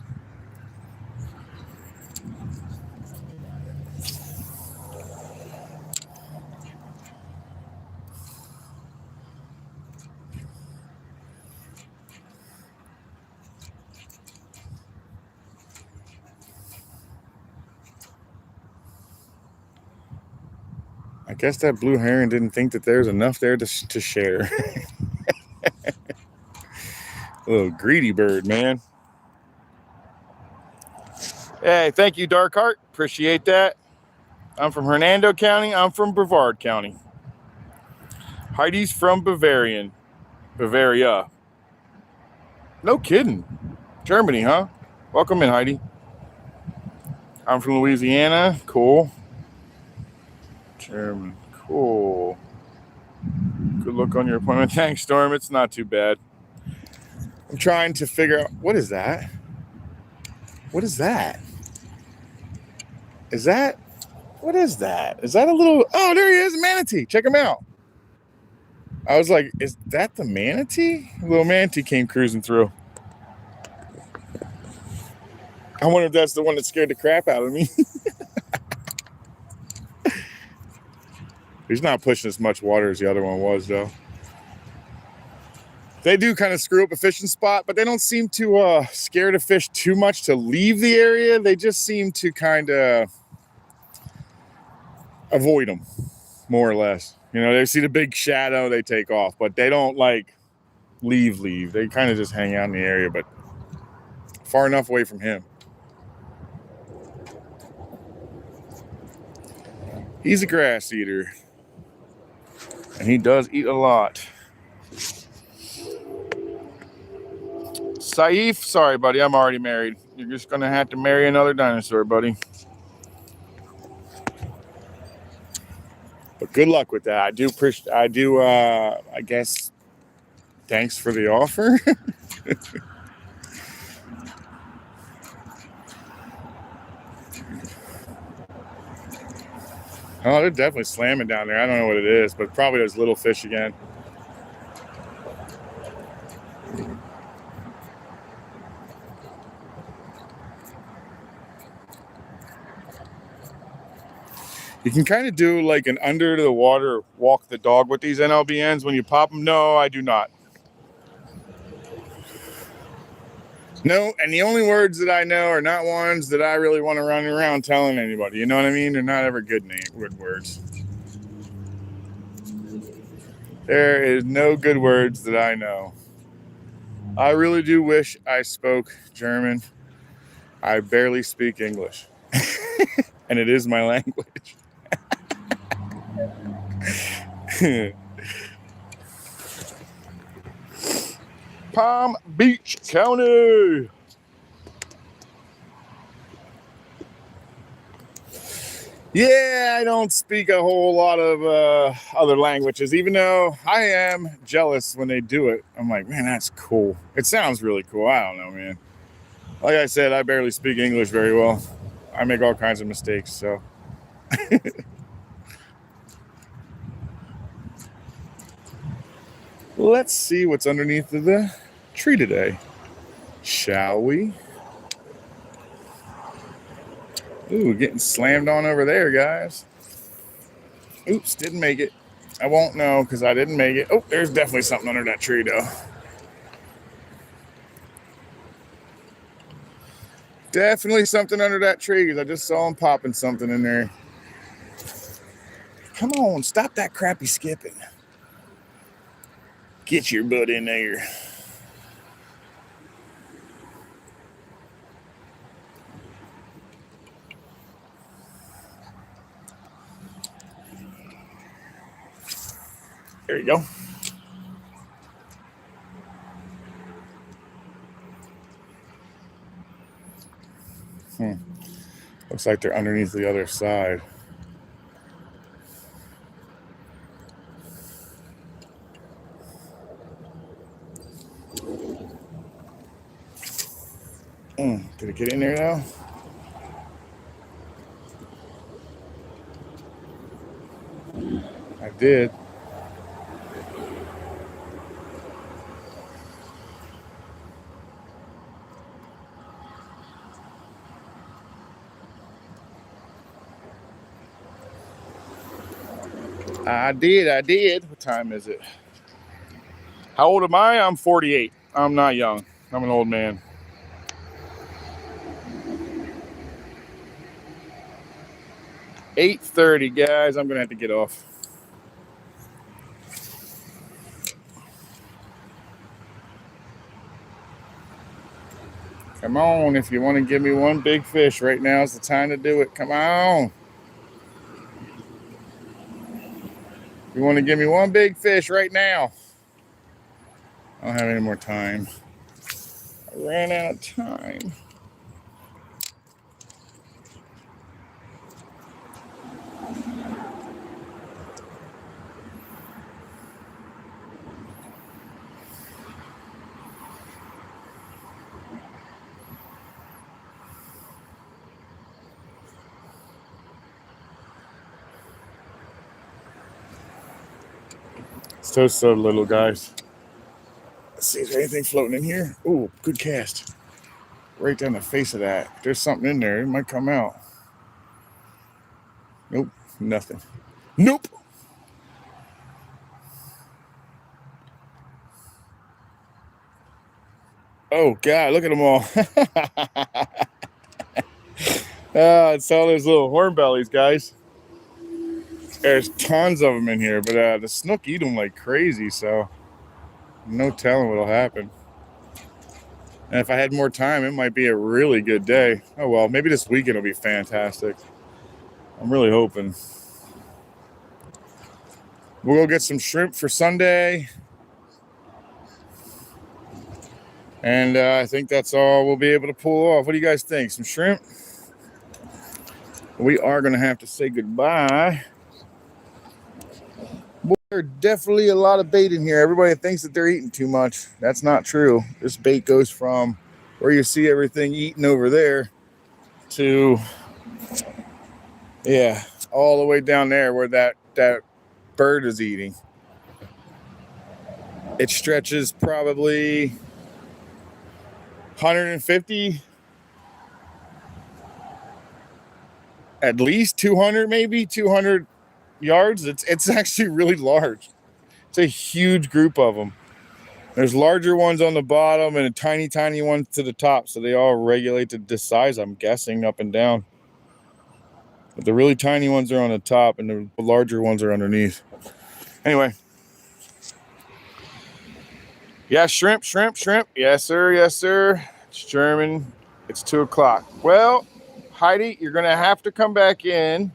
I guess that blue heron didn't think that there's enough there to share. Little greedy bird, man. Hey, thank you, Darkheart. Appreciate that. I'm from Hernando County. I'm from Brevard County. Heidi's from Bavaria. No kidding. Germany, huh? Welcome in, Heidi. I'm from Louisiana. Cool. German. Cool. Good luck on your appointment. Thanks, Storm. It's not too bad. I'm trying to figure out, what is that? What is that? What is that? Is that a little, oh, there he is, manatee. Check him out. I was like, is that the manatee? A little manatee came cruising through. I wonder if that's the one that scared the crap out of me. He's not pushing as much water as the other one was, though. They do kind of screw up a fishing spot, but they don't seem to scare the fish too much to leave the area. They just seem to kind of avoid them, more or less. You know, they see the big shadow, they take off, but they don't like leave. They kind of just hang out in the area, but far enough away from him. He's a grass eater, and he does eat a lot. Saif, sorry, buddy, I'm already married. You're just going to have to marry another dinosaur, buddy. But good luck with that. I guess, thanks for the offer. Oh, they're definitely slamming down there. I don't know what it is, but probably those little fish again. You can kind of do like an under the water walk the dog with these NLBNs when you pop them. No, I do not. No, and the only words that I know are not ones that I really want to run around telling anybody. You know what I mean? They're not ever good words. There is no good words that I know. I really do wish I spoke German. I barely speak English. And it is my language. Palm Beach County. Yeah, I don't speak a whole lot of other languages, even though I am jealous when they do it. I'm like, man, that's cool. It sounds really cool. I don't know, man. Like I said, I barely speak English very well. I make all kinds of mistakes, so. Let's see what's underneath the tree today, shall we? Ooh, getting slammed on over there, guys. Oops, didn't make it. I won't know because I didn't make it. Oh, there's definitely something under that tree, though. Definitely something under that tree because I just saw him popping something in there. Come on, stop that crappy skipping. Get your butt in there. There you go. Looks like they're underneath the other side. Did it get in there now? I did. I did. What time is it? How old am I? I'm 48. I'm not young. I'm an old man. $8:30, guys. I'm gonna have to get off. Come on, if you want to give me one big fish, right now is the time to do it. Come on. You want to give me one big fish right now? I don't have any more time. I ran out of time. It's so little, guys. Let's see if there's anything floating in here. Ooh, good cast. Right down the face of that. If there's something in there, it might come out. Nope, nothing. Nope. Oh, God, look at them all. It's all those little horn bellies, guys. There's tons of them in here, but the snook eat them like crazy, so no telling what'll happen. And if I had more time, it might be a really good day. Oh, well, maybe this weekend will be fantastic. I'm really hoping. We'll go get some shrimp for Sunday. And I think that's all we'll be able to pull off. What do you guys think? Some shrimp? We are going to have to say goodbye. There's definitely a lot of bait in here. Everybody thinks that they're eating too much. That's not true. This bait goes from where you see everything eaten over there to, yeah, all the way down there where that bird is eating. It stretches probably 150, at least 200, maybe 200 yards. It's actually really large. It's a huge group of them. There's larger ones on the bottom and a tiny ones to the top, so they all regulate the size, I'm guessing, up and down. But the really tiny ones are on the top and the larger ones are underneath. Anyway. Yeah, shrimp. Yes, sir. It's German. It's 2 o'clock. Well, Heidi, you're going to have to come back in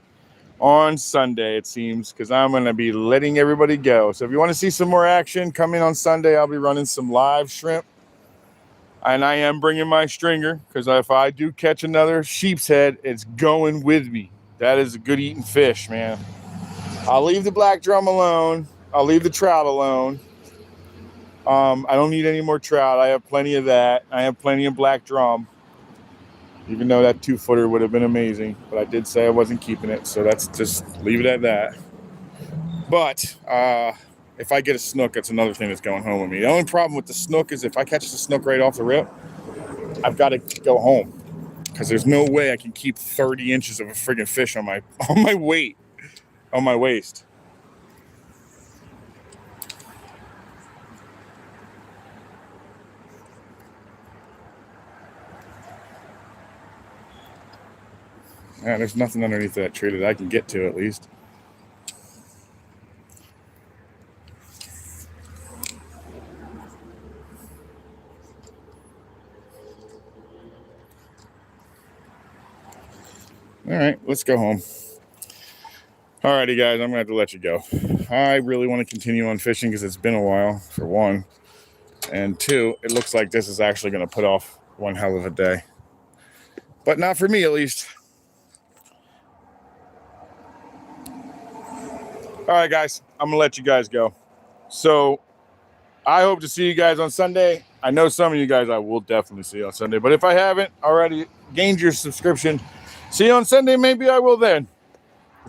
on Sunday, it seems, because I'm going to be letting everybody go. So if you want to see some more action, come in on Sunday. I'll be running some live shrimp. And I am bringing my stringer, because if I do catch another sheep's head, it's going with me. That is a good eating fish, man. I'll leave the black drum alone. I'll leave the trout alone. I don't need any more trout. I have plenty of that. I have plenty of black drum. Even though that 2-footer would have been amazing. But I did say I wasn't keeping it. So that's just leave it at that. But if I get a snook, that's another thing that's going home with me. The only problem with the snook is if I catch the snook right off the rip, I've got to go home. Because there's no way I can keep 30 inches of a friggin' fish on my waist. Yeah, there's nothing underneath that tree that I can get to, at least. All right, let's go home. All righty, guys, I'm going to have to let you go. I really want to continue on fishing because it's been a while, for one. And two, it looks like this is actually going to put off one hell of a day. But not for me, at least. All right, guys, I'm going to let you guys go. So I hope to see you guys on Sunday. I know some of you guys I will definitely see on Sunday. But if I haven't already gained your subscription, see you on Sunday. Maybe I will then.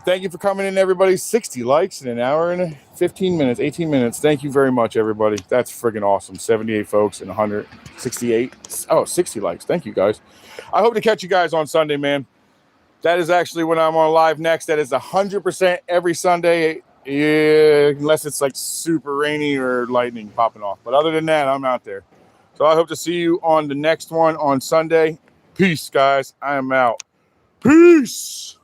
Thank you for coming in, everybody. 60 likes in an hour and 15 minutes, 18 minutes. Thank you very much, everybody. That's friggin' awesome. 78 folks and 168. Oh, 60 likes. Thank you, guys. I hope to catch you guys on Sunday, man. That is actually when I'm on live next. That is 100% every Sunday, unless it's like super rainy or lightning popping off. But other than that, I'm out there. So I hope to see you on the next one on Sunday. Peace, guys. I am out. Peace.